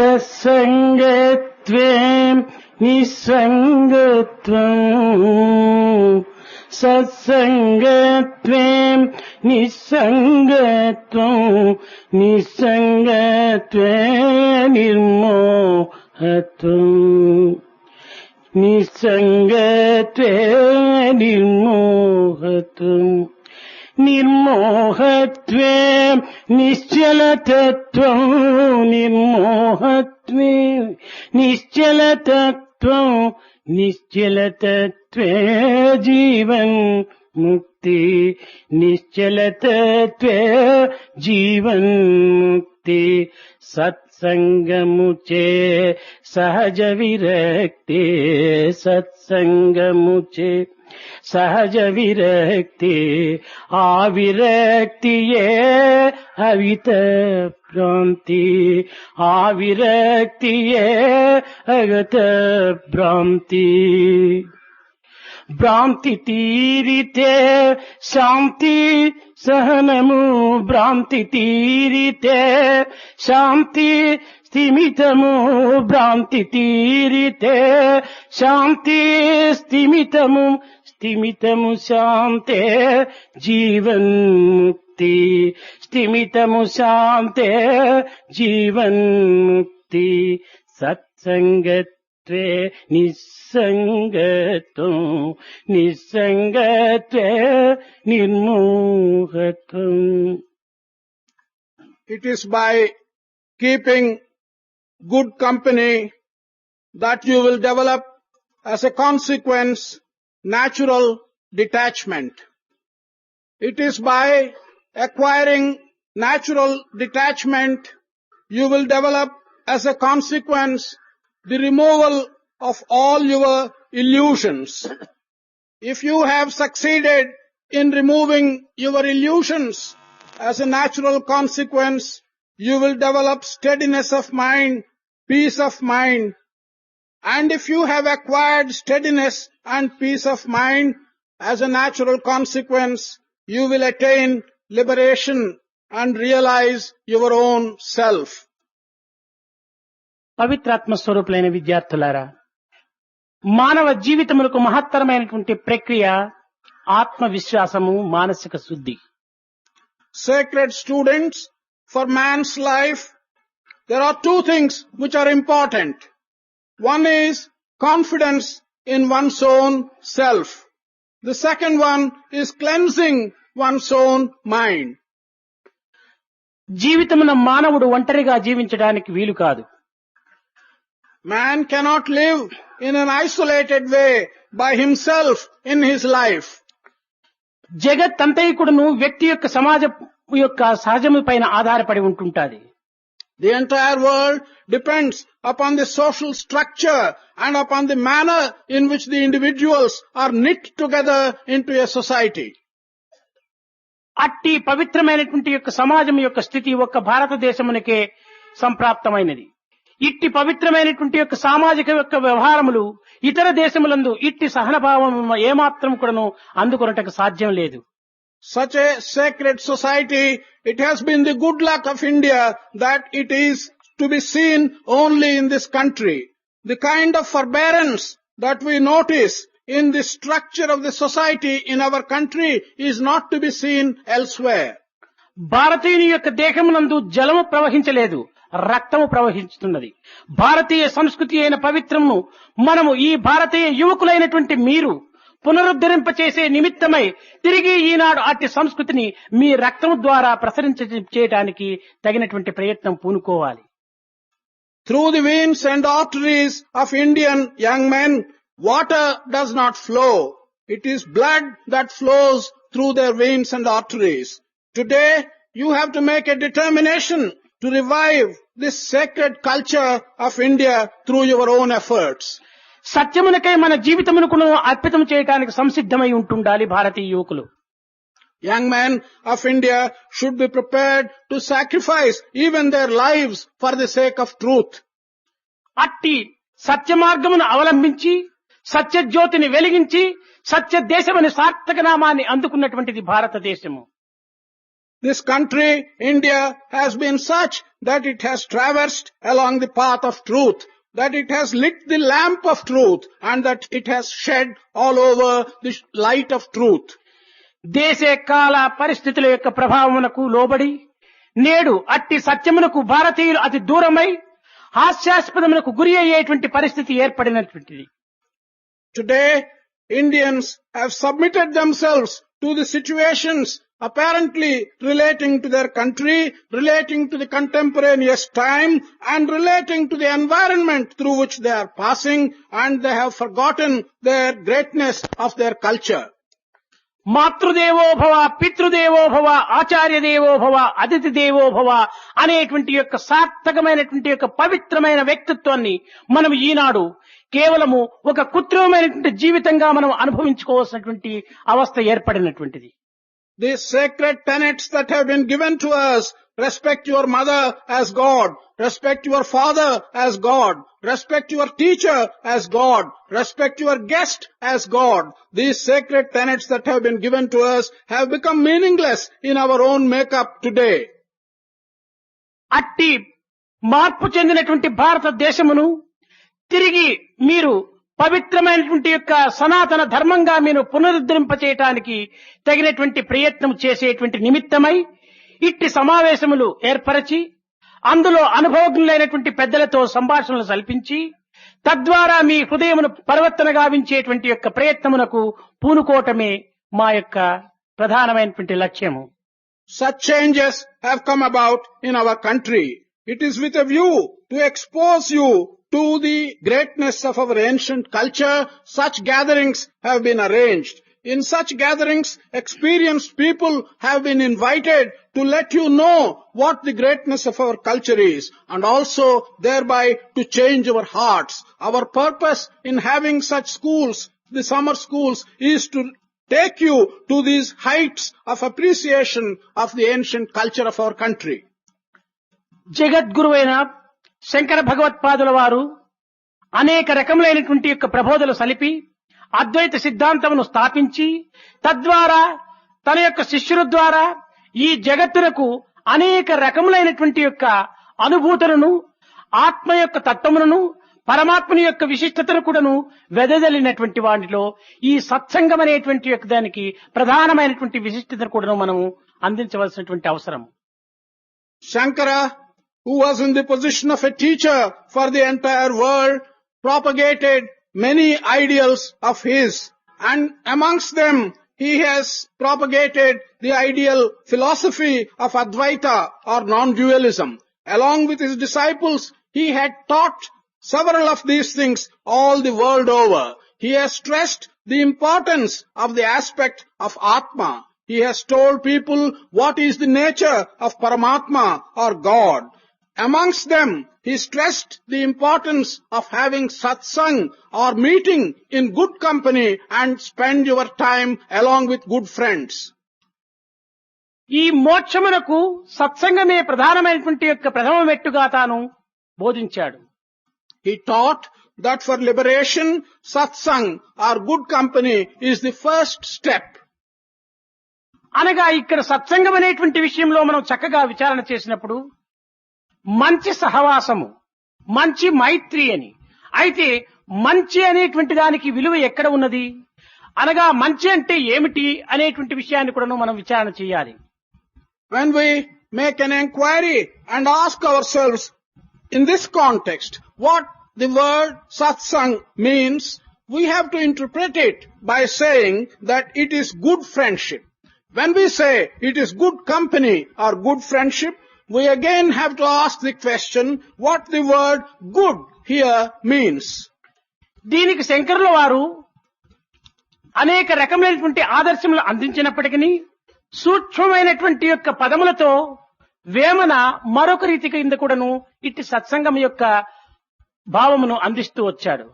సత్సంగత్వే నిస్సంగత్వం సత్సంగత్వే నిస్సంగత్వం నిస్సంగత్వే నిర్మోహత్వం నిస్సంగత్వే నిర్మోహత్వం నిర్మోహత్వే నిశ్చలతత్వం నిర్మోహత్వే నిశ్చలతత్వం నిశ్చలతత్వే జీవన్ ముక్తి నిశ్చలతత్వే జీవన్ ముక్తి సత్సంగముచే సహజ విరక్తి సత్సంగముచే సహజ విరక్తి ఆ విరక్తియే అవిత భ్రాంతి ఆ విరక్తియే అగత భ్రాంతి భ్రాంతి తీరితే శాంతి సహనము భ్రాంతి తీరితే శాంతి స్థిమితము భ్రాంతి తీరితే శాంతి స్థిమితము స్థిమితము శాంతే జీవన్ముక్తి స్థిమితము శాంతే జీవన్ముక్తి సత్సంగత్వే నిస్సంగత్వం నిస్సంగత్వే నిర్మోహత్వం. It is by keeping good company that you will develop as a consequence natural detachment. It is by acquiring natural detachment you will develop as a consequence the removal of all your illusions. If you have succeeded in removing your illusions as a natural consequence, you will develop steadiness of mind, peace of mind. And if you have acquired steadiness and peace of mind as a natural consequence, you will attain liberation and realize your own self. పవిత్రాత్మ స్వరూపులైన విద్యార్థులారా, మానవ జీవితములకు మహత్తరమైనటువంటి ప్రక్రియ ఆత్మవిశ్వాసము, మానసిక శుద్ధి. Sacred students, for man's life, there are two things which are important. One is confidence in one's own self. The second one is cleansing one's own mind. జీవితమున మానవుడు ఒంటరిగా జీవించడానికి వీలు కాదు. Man cannot live in an isolated way by himself in his life. జగత్తంతైకుడును వ్యక్తి యొక్క సమాజ యొక్క సహజము పైన ఆధారపడి ఉంటుంటాది. The entire world depends upon the social structure and upon the manner in which the individuals are knit together into a society. అట్టి పవిత్రమైనటువంటి యొక్క సమాజం యొక్క స్థితి ఒక్క భారతదేశమునకే సంప్రాప్తమైనది. ఇట్టి పవిత్రమైనటువంటి యొక్క సామాజిక యొక్క వ్యవహారములు ఇతర దేశములందు ఇట్టి సహనభావం ఏమాత్రం కూడాను అందుకొనటకు సాధ్యం లేదు. Such a sacred society, it has been the good luck of India that it is to be seen only in this country. The kind of forbearance that we notice in the structure of the society in our country is not to be seen elsewhere. భారతీయుని యొక్క దేహమునందు జలము ప్రవహించలేదు, రక్తము ప్రవహిస్తున్నది. భారతీయ సంస్కృతి అయిన పవిత్రము మనము ఈ భారతీయ యువకులైనటువంటి మీరు పునరుద్ధరింపచేసే నిమిత్తమై తిరిగి ఈనాడు అట్టి సంస్కృతిని మీ రక్తము ద్వారా ప్రసరించడానికి తగినటువంటి ప్రయత్నం పూనుకోవాలి. Through the veins and arteries of Indian young men, water does not flow. It is blood that flows through their veins and arteries. Today, you have to make a determination to revive this sacred culture of India through your own efforts. సత్యమునకై మన జీవితమునకును అర్పితం చేయడానికి సంసిద్ధమై ఉంటుండాలి భారతీయ యువకులు. Young men of India should be prepared to sacrifice even their lives for the sake of truth. అట్టి సత్య మార్గమును అవలంబించి సత్య జ్యోతిని వెలిగించి సత్య దేశమని సార్థక నామాన్ని అందుకున్నటువంటిది భారతదేశము. This country, India, has been such that it has traversed along the path of truth, that it has lit the lamp of truth, and that it has shed all over the light of truth. దేశ కాల పరిస్థితుల యొక్క ప్రభావమునకు లోబడి నేడు అట్టి సత్యమునకు భారతీయులు అతి దూరమై హాస్యాస్పదములకు గురి అయ్యేటువంటి పరిస్థితి ఏర్పడినటువంటిది. Today, Indians have submitted themselves to the situations apparently relating to their country, relating to the contemporaneous time, and relating to the environment through which they are passing, and they have forgotten their greatness of their culture. మాతృదేవో భవ, పితృదేవో భవ, ఆచార్య దేవో భవ, అతిథి దేవో భవ అనేటువంటి యొక్క సార్థకమైనటువంటి యొక్క పవిత్రమైన వ్యక్తిత్వాన్ని మనం ఈనాడు కేవలము ఒక కృత్రిమమైనటువంటి జీవితంగా మనం అనుభవించుకోవాల్సినటువంటి అవస్థ ఏర్పడినటువంటిది. These sacred tenets that have been given to us, respect your mother as God, respect your father as God, respect your teacher as God, respect your guest as God. These sacred tenets that have been given to us have become meaningless in our own makeup today. అట్టి మార్పు చెందినటువంటి భారతదేశమును తిరిగి మీరు పవిత్రమైనటువంటి యొక్క సనాతన ధర్మంగా మీరు పునరుద్ధరింపచేయటానికి తగినటువంటి ప్రయత్నం చేసేటువంటి నిమిత్తమై ఇట్టి సమావేశములు ఏర్పరచి అందులో అనుభవజ్ఞులైనటువంటి పెద్దలతో సంభాషణలు సల్పించి తద్వారా మీ హృదయమును పరివర్తన గావించేటువంటి యొక్క ప్రయత్నమునకు పూనుకోవటమే మా యొక్క ప్రధానమైనటువంటి లక్ష్యము. Such changes have come about in our country. It is with a view to expose you to the greatness of our ancient culture. Such gatherings have been arranged. In such gatherings, experienced people have been invited to let you know what the greatness of our culture is, and also thereby to change our hearts. Our purpose in having such schools, the summer schools, is to take you to these heights of appreciation of the ancient culture of our country. జగద్గురువైన Shankara భగవత్పాదుల వారు అనేక రకములైనటువంటి యొక్క ప్రబోధలు సలిపి అద్వైత సిద్ధాంతమును స్థాపించి తద్వారా తన యొక్క శిష్యుల ద్వారా ఈ జగత్తునకు అనేక రకములైనటువంటి యొక్క అనుభూతులను, ఆత్మ యొక్క తత్వములను, పరమాత్మని యొక్క విశిష్టతను కూడాను వెదజల్లినటువంటి వాటిలో ఈ సత్సంగం అనేటువంటి యొక్క దానికి ప్రధానమైనటువంటి విశిష్టతను కూడాను మనం అందించవలసినటువంటి అవసరం. Shankara, who was in the position of a teacher for the entire world, propagated many ideals of his, and amongst them he has propagated the ideal philosophy of Advaita or non-dualism. Along with his disciples, he had taught several of these things all the world over. He has stressed the importance of the aspect of Atma. He has told people what is the nature of Paramatma or God. Amongst them, he stressed the importance of having satsang or meeting in good company and spend your time along with good friends. ఈ మోక్షమునకు సత్సంగమే ప్రధానమైనటువంటి యొక్క ప్రథమ మెట్టుగా తాను బోధించాడు. He taught that for liberation, satsang or good company is the first step. అనగా ఇక్కడ సత్సంగం అనేటువంటి విషయంలో మనం చక్కగా విచారణ చేసినప్పుడు మంచి సహవాసము, మంచి మైత్రి అని. అయితే మంచి అనేటువంటి దానికి విలువ ఎక్కడ ఉన్నది అనగా మంచి అంటే ఏమిటి అనేటువంటి విషయాన్ని కూడా మనం విచారణ చేయాలి. When we make an inquiry and ask ourselves in this context what the word satsang means, we have to interpret it by saying that it is good friendship. When we say it is good company or good friendship, we again have to ask the question what the word good here means. దీనికి శంకరుల వారు అనేక రకమైనటువంటి ఆదర్శములు అందించినప్పటికీ సూక్ష్మమైనటువంటి యొక్క పదములతో వేమన మరొక రీతి కింద కూడాను ఇట్టి సత్సంగం యొక్క భావమును అందిస్తూ వచ్చాడు.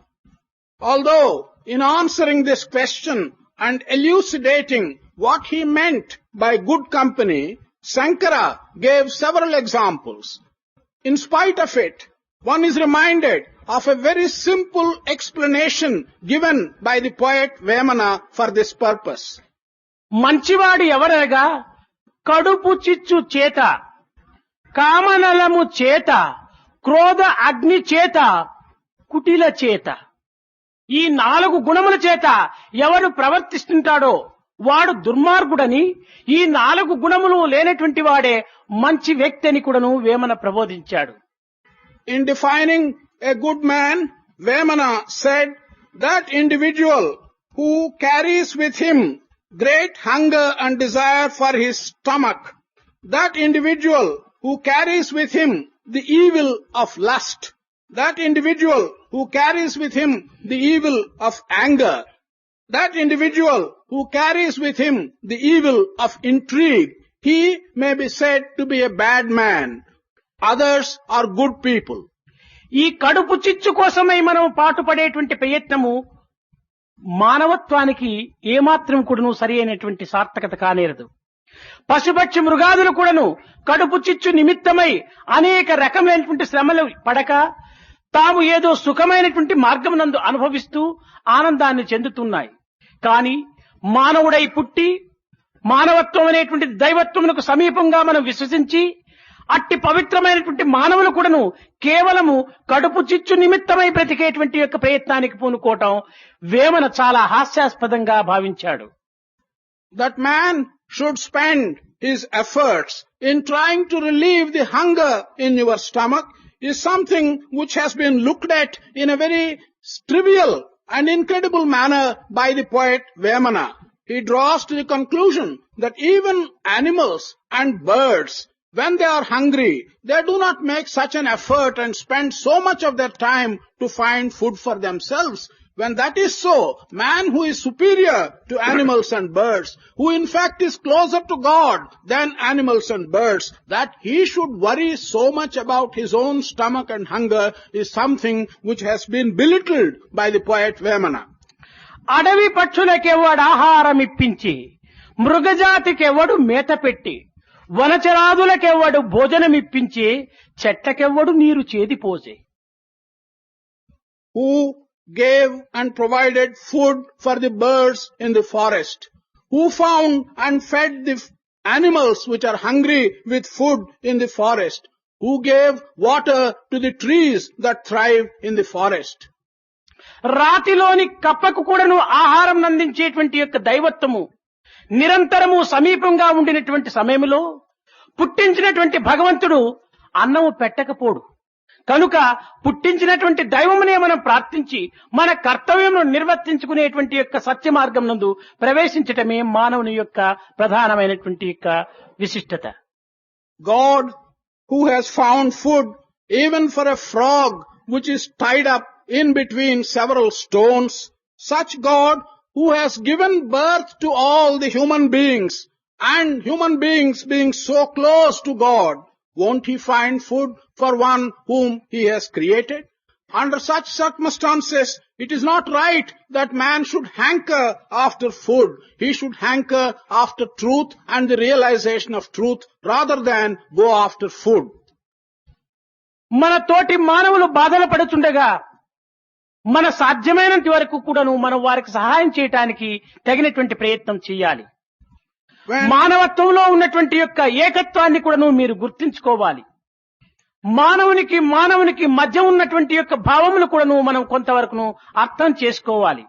Although in answering this question and elucidating what he meant by good company, Shankara gave several examples. In spite of it, one is reminded of a very simple explanation given by the poet Vemana for this purpose. మంచివాడు ఎవరనగా కడుపు చిచ్చు చేత, కామనలము చేత, క్రోధ అగ్ని చేత, కుటిల చేత, ఈ 4 గుణముల చేత ఎవడు ప్రవర్తిస్తుంటాడో వాడు దుర్మార్గుడని, ఈ 4 గుణములు లేనటువంటి వాడే మంచి వ్యక్తి అని కూడాను Vemana ప్రబోధించాడు. In defining a good man, Vemana said that individual who carries with him great hunger and desire for his stomach, that individual who carries with him the evil of lust, that individual who carries with him the evil of anger, that individual who carries with him the evil of intrigue, he may be said to be a bad man. Others are good people. ఈ కడుపు చిచ్చు కోసమై మనం పాటుపడేటువంటి ప్రయత్నము మానవత్వానికి ఏమాత్రం కూడాను సరి అయినటువంటి సార్థకత కానేరదు. పశుపక్షి మృగాదులు కూడాను కడుపు చిచ్చు నిమిత్తమై అనేక రకమైనటువంటి శ్రమలు పడక తాము ఏదో సుఖమైనటువంటి మార్గమునందు అనుభవిస్తూ ఆనందాన్ని చెందుతున్నాయి. కానీ మానవుడై పుట్టి మానవత్వం అనేటువంటి దైవత్వమునకు సమీపంగా మనం విశ్వసించి అట్టి పవిత్రమైనటువంటి మానవులు కూడాను కేవలము కడుపు చిచ్చు నిమిత్తమై బ్రతికేటువంటి యొక్క ప్రయత్నానికి పూనుకోవటం వేమన చాలా హాస్యాస్పదంగా భావించాడు. That man should spend his efforts in trying to relieve the hunger in your stomach is something which has been looked at in a very trivial and incredible manner by the poet Vemana. He draws to the conclusion that even animals and birds, when they are hungry, they do not make such an effort and spend so much of their time to find food for themselves. When that is so, man who is superior to animals and birds, who in fact is closer to God than animals and birds, that he should worry so much about his own stomach and hunger is something which has been belittled by the poet Vemana. అడవి పక్షులకెవడు ఆహారం ఇప్పించి, మృగజాతికెవడు మేత పెట్టి, వనచరాదులకెవ్వడు భోజనమిప్పించి, చెట్లకెవ్వడు నీరు చేదిపోసే. Who gave and provided food for the birds in the forest, who found and fed the animals which are hungry with food in the forest, who gave water to the trees that thrive in the forest. రాతిలోని కప్పకు కూడాను ఆహారం అందించేటువంటి యొక్క దైవత్వము నిరంతరము సమీపంగా ఉండినటువంటి సమయంలో పుట్టించినటువంటి భగవంతుడు అన్నము పెట్టకపోడు. కనుక పుట్టించినటువంటి దైవమునే మనం ప్రార్థించి మన కర్తవ్యమును నిర్వర్తించుకునేటువంటి యొక్క సత్య మార్గం నందు ప్రవేశించటమే మానవుని యొక్క ప్రధానమైనటువంటి యొక్క విశిష్టత. God who has found food even for a frog which is tied up in between several stones, such God who has given birth to all the human beings, and human beings being so close to God, won't he find food for one whom he has created? Under such circumstances, it is not right that man should hanker after food. He should hanker after truth and the realization of truth rather than go after food. మన తోటి మానవులు బాధలు పడుతుండగా మన సాధ్యమైనంత వరకు కూడాను మనం వారికి సహాయం చేయటానికి తగినటువంటి ప్రయత్నం చేయాలి. మానవత్వంలో ఉన్నటువంటి యొక్క ఏకత్వాన్ని కూడాను మీరు గుర్తించుకోవాలి. మానవునికి మధ్య ఉన్నటువంటి యొక్క భావములు కూడాను మనం కొంతవరకును అర్థం చేసుకోవాలి.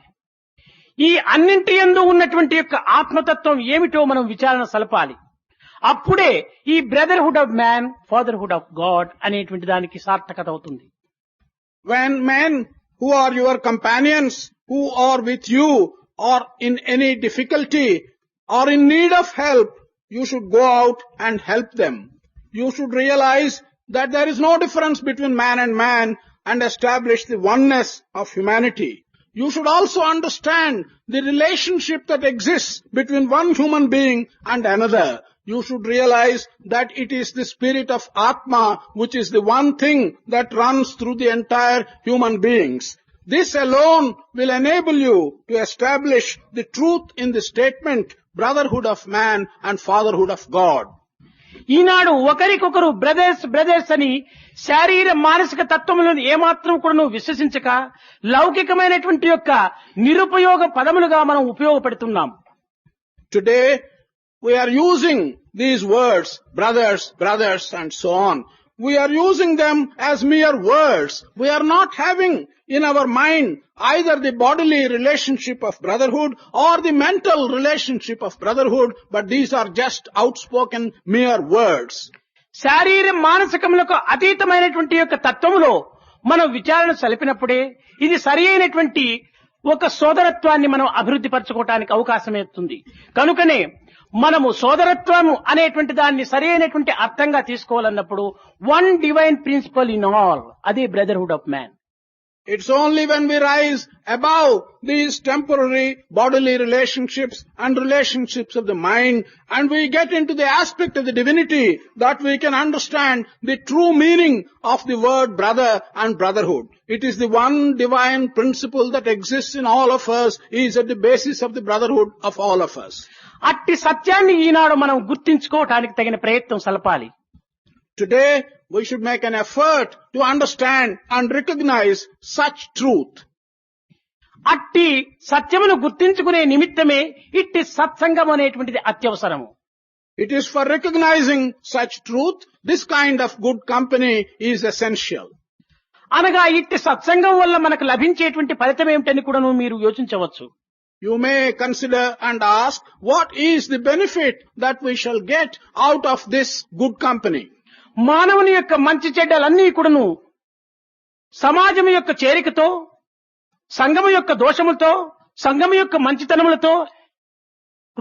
ఈ అన్నింటి యందు ఉన్నటువంటి యొక్క ఆత్మతత్వం ఏమిటో మనం విచారణ సలపాలి. అప్పుడే ఈ brotherhood of man, fatherhood of God అనేటువంటి దానికి సార్థకత అవుతుంది. When men who are your companions, who are with you, are in any difficulty or in need of help, you should go out and help them. You should realize that there is no difference between man and establish the oneness of humanity. You should also understand the relationship that exists between one human being and another. You should realize that it is the spirit of Atma which is the one thing that runs through the entire human beings. This alone will enable you to establish the truth in the statement brotherhood of man and fatherhood of God. ఈనాడు ఒకరికొకరు brothers అని శారీర మానసిక తత్వములను ఏమాత్రం కూడా విశ్వసించక లౌకికమైనటువంటి యొక్క నిరుపయోగ పదములుగా మనం ఉపయోగపెడుతున్నాం. Today we are using these words, brothers, brothers, and so on. We are using them as mere words. We are not having in our mind either the bodily relationship of brotherhood or the mental relationship of brotherhood, but these are just outspoken mere words. శారీర మానసికములకు అతీతమైనటువంటి యొక్క తత్వములో మనం విచారణ సలిపినప్పుడే ఇది సరి అయినటువంటి ఒక సోదరత్వాన్ని మనం అభివృద్ధి పరచుకోవటానికి అవకాశం ఇస్తుంది. కనుకనే మనము సోదరత్వము అనేటువంటి దాన్ని సరి అయినటువంటి అర్థంగా తీసుకోవాలన్నప్పుడు one divine principle in all, అదే brotherhood of man. It's only when we rise above these temporary bodily relationships and relationships of the mind and we get into the aspect of the divinity that we can understand the true meaning of the word brother and brotherhood. It is the one divine principle that exists in all of us, is at the basis of the brotherhood of all of us. అట్టి సత్యాన్ని ఈనాడు మనం గుర్తించుకోవటానికి తగిన ప్రయత్నం సలపాలి. Today, we should make an effort to understand and recognize such truth. అట్టి సత్యమును గుర్తించుకునే నిమిత్తమే ఇట్టి సత్సంగం అనేటువంటిది అత్యవసరము. It is for recognizing such truth, this kind of good company is essential. అనగా ఇట్టి సత్సంగం వల్ల మనకు లభించేటువంటి ఫలితం ఏమిటని కూడా మీరు యోచించవచ్చు. You may consider and ask, what is the benefit that we shall get out of this good company? మానవుని యొక్క మంచి చెడ్డలన్నీ కూడాను సమాజం యొక్క చేరికతో, సంఘము యొక్క దోషములతో, సంఘము యొక్క మంచితనములతో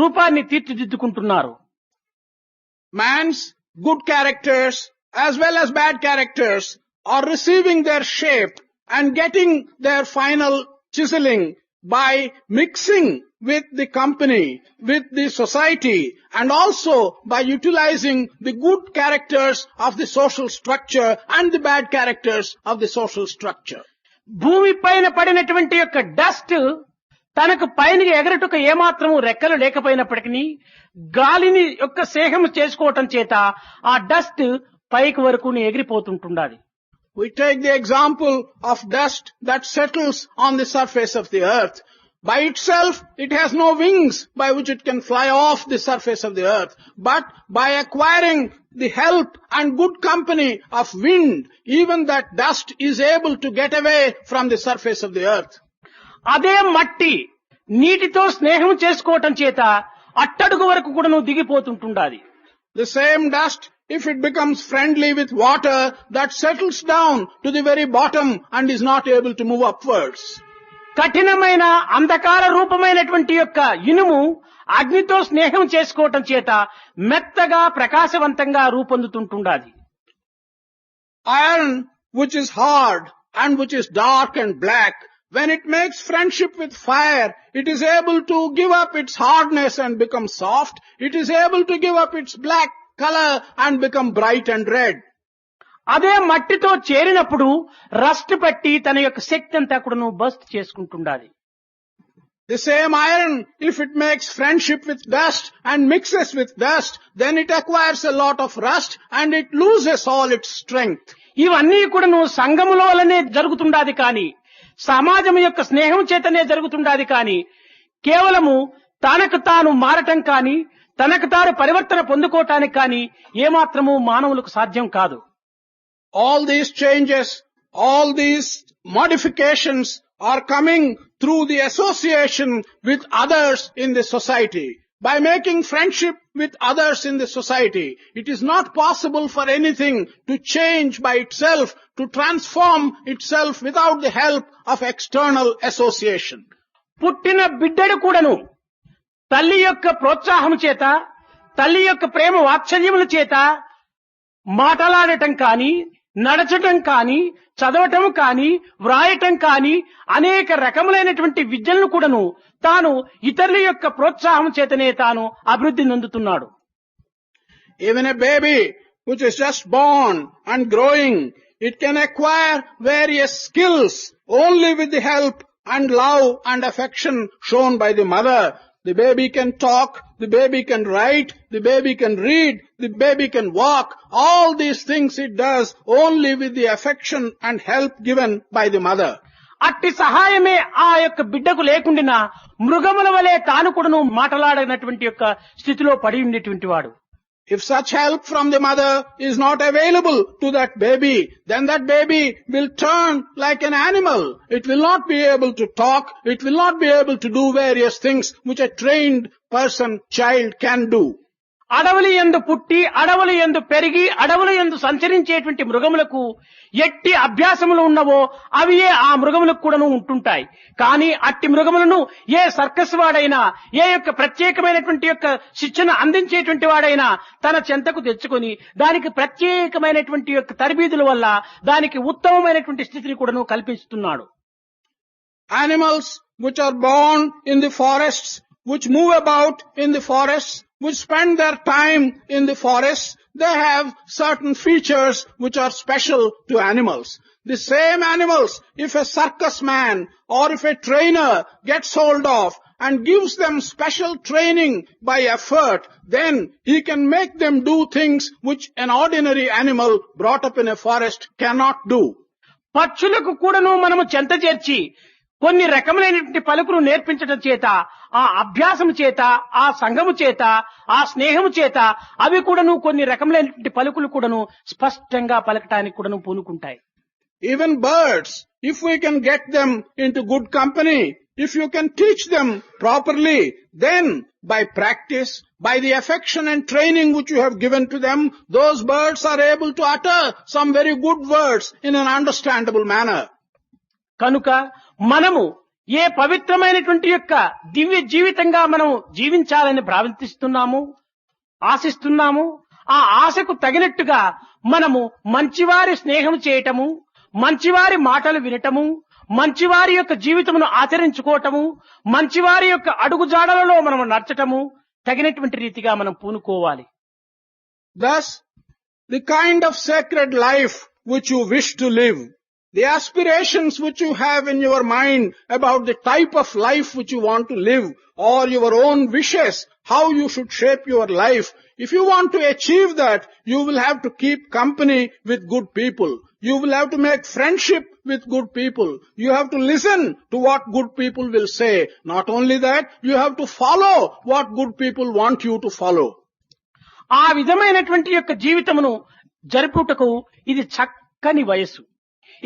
రూపాన్ని తీర్చిదిద్దుకుంటున్నారు. Man's good characters as well as bad characters are receiving their shape and getting their final chiseling by mixing with the company, with the society, and also by utilizing the good characters of the social structure and the bad characters of the social structure. భూమి పైన పడినటువంటి యొక్క dust తనకు పైన ఎగరటుకు ఏమాత్రము రెక్కలు లేకపోయినప్పటికీ గాలిని యొక్క సేహము చేసుకోవటం చేత ఆ డస్ట్ పైకి వరకు ఎగిరిపోతుంటుండాలి. We take the example of dust that settles on the surface of the earth. By itself, it has no wings by which it can fly off the surface of the earth. But by acquiring the help and good company of wind, even that dust is able to get away from the surface of the earth. అదే మట్టి నీటితో స్నేహం చేసుకోవటం చేత అట్టడుగు వరకు కూడా దిగిపోతుంటుండాలి. The same dust, if it becomes friendly with water, that settles down to the very bottom and is not able to move upwards. కఠినమైన అంధకార రూపమైనటువంటి యొక్క ఇనుము అగ్నితో స్నేహం చేసుకోవటం చేత మెత్తగా ప్రకాశవంతంగా రూపొందుతుంటుండాలి. Iron, which is hard and which is dark and black, when it makes friendship with fire, it is able to give up its hardness and become soft. It is able to give up its black color and become bright and red. అదే మట్టితో చేరినప్పుడు rust పట్టి తన యొక్క శక్తి అంతా కూడా bust చేసుకుంటుండాలి. The same iron, if it makes friendship with dust and mixes with dust, then it acquires a lot of rust and it loses all its strength. ఇవన్నీ కూడా సంఘములోనే జరుగుతుండాది కానీ, సమాజం యొక్క స్నేహం చేతనే జరుగుతుండాది కానీ, కేవలము తనకు తాను మారటం కానీ, తనకు తాను పరివర్తన పొందుకోవటానికి కానీ ఏమాత్రము మానవులకు సాధ్యం కాదు. All these changes, all these modifications are coming through the association with others in the society. By making friendship with others in the society, it is not possible for anything to change by itself, to transform itself without the help of external association. పుట్టిన బిడ్డడు కూడాను తల్లి యొక్క ప్రోత్సాహం చేత, తల్లి యొక్క ప్రేమ వాత్సల్యముల చేత మాటలాడటం కానీ, నడచటం కానీ, చదవటం కానీ, వ్రాయటం కానీ అనేక రకములైనటువంటి విద్యలను కూడాను తాను ఇతరుల యొక్క ప్రోత్సాహం చేతనే తాను అభివృద్ధి నొందుతున్నాడు. Even a baby which is just born and growing, it can acquire various skills only with the help and love and affection shown by the mother. The baby can talk, the baby can write, the baby can read, the baby can walk. All these things it does only with the affection and help given by the mother. అట్టి సహాయమే ఆ యొక్క బిడ్డకు లేకుండినా మృగముల వలె తాను కూడాను మాటలాడనటువంటి యొక్క స్థితిలో పడి ఉండేటువంటి వాడు. If such help from the mother is not available to that baby, then that baby will turn like an animal. It will not be able to talk. It will not be able to do various things which a trained child can do. అడవులు యందు పుట్టి అడవులు యందు పెరిగి అడవులు యందు సంచరించేటువంటి మృగములకు ఎట్టి అభ్యాసములు ఉన్నవో అవియే ఆ మృగములకు కూడాను ఉంటుంటాయి. కానీ అట్టి మృగములను ఏ సర్కస్ వాడైనా ఏ యొక్క ప్రత్యేకమైనటువంటి యొక్క శిక్షణ అందించేటువంటి వాడైనా తన చెంతకు తెచ్చుకొని దానికి ప్రత్యేకమైనటువంటి యొక్క తరబీదుల వల్ల దానికి ఉత్తమమైనటువంటి స్థితిని కూడాను కల్పిస్తున్నాడు. Animals which are born in the forests, which move about in the forests, which spend their time in the forests, they have certain features which are special to animals. The same animals, if a circus man or if a trainer gets hold of and gives them special training by effort, then he can make them do things which an ordinary animal brought up in a forest cannot do. పక్షులకు కూడాను మనము చెంత చేర్చి కొన్ని రకములైనటువంటి పలుకులు నేర్పించడం చేత ఆ అభ్యాసము చేత ఆ సంఘము చేత ఆ స్నేహము చేత అవి కూడాను కొన్ని రకములైనటువంటి పలుకులు కూడాను స్పష్టంగా పలకటానికి కూడాను పూనుకుంటాయి. Even birds, if we can get them into good company, if you can teach them properly, then by practice, by the affection and training which you have given to them, those birds are able to utter some very good words in an understandable manner. కనుక మనము ఏ పవిత్రమైనటువంటి యొక్క దివ్య జీవితంగా మనం జీవించాలని భావిస్తున్నాము ఆశిస్తున్నాము ఆ ఆశకు తగినట్టుగా మనము మంచివారి స్నేహం చేయటము మంచివారి మాటలు వినటము మంచివారి యొక్క జీవితమును ఆచరించుకోవటము మంచివారి యొక్క అడుగుజాడలలో మనము నడచటము తగినటువంటి రీతిగా మనం పూనుకోవాలి. Thus, the kind of sacred life which you wish to live, the aspirations which you have in your mind about the type of life which you want to live, or your own wishes, how you should shape your life, if you want to achieve that, you will have to keep company with good people. You will have to make friendship with good people. You have to listen to what good people will say. Not only that, you have to follow what good people want you to follow. ఆ విధమైనటువంటి యొక్క జీవితమును జరుపుటకు ఇది చక్కని వయస్సు.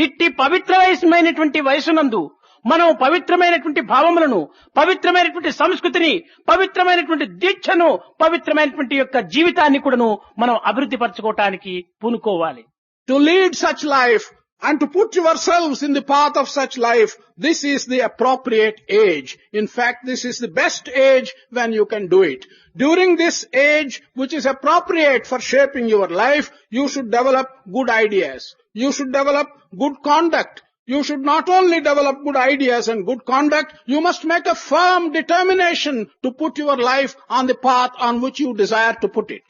ఇట్టి పవిత్రమైనటువంటి వయసునందు మనం పవిత్రమైనటువంటి భావములను పవిత్రమైనటువంటి సంస్కృతిని పవిత్రమైనటువంటి దీక్షను పవిత్రమైనటువంటి యొక్క జీవితాన్ని కూడాను మనం అభివృద్ధి పరచుకోవటానికి పూనుకోవాలి. To lead such life and to put yourselves in the path of such life, this is the appropriate age. In fact, this is the best age when you can do it. During this age, which is appropriate for shaping your life, you should develop good ideas. You should develop good conduct. You should not only develop good ideas and good conduct, you must make a firm determination to put your life on the path on which you desire to put it.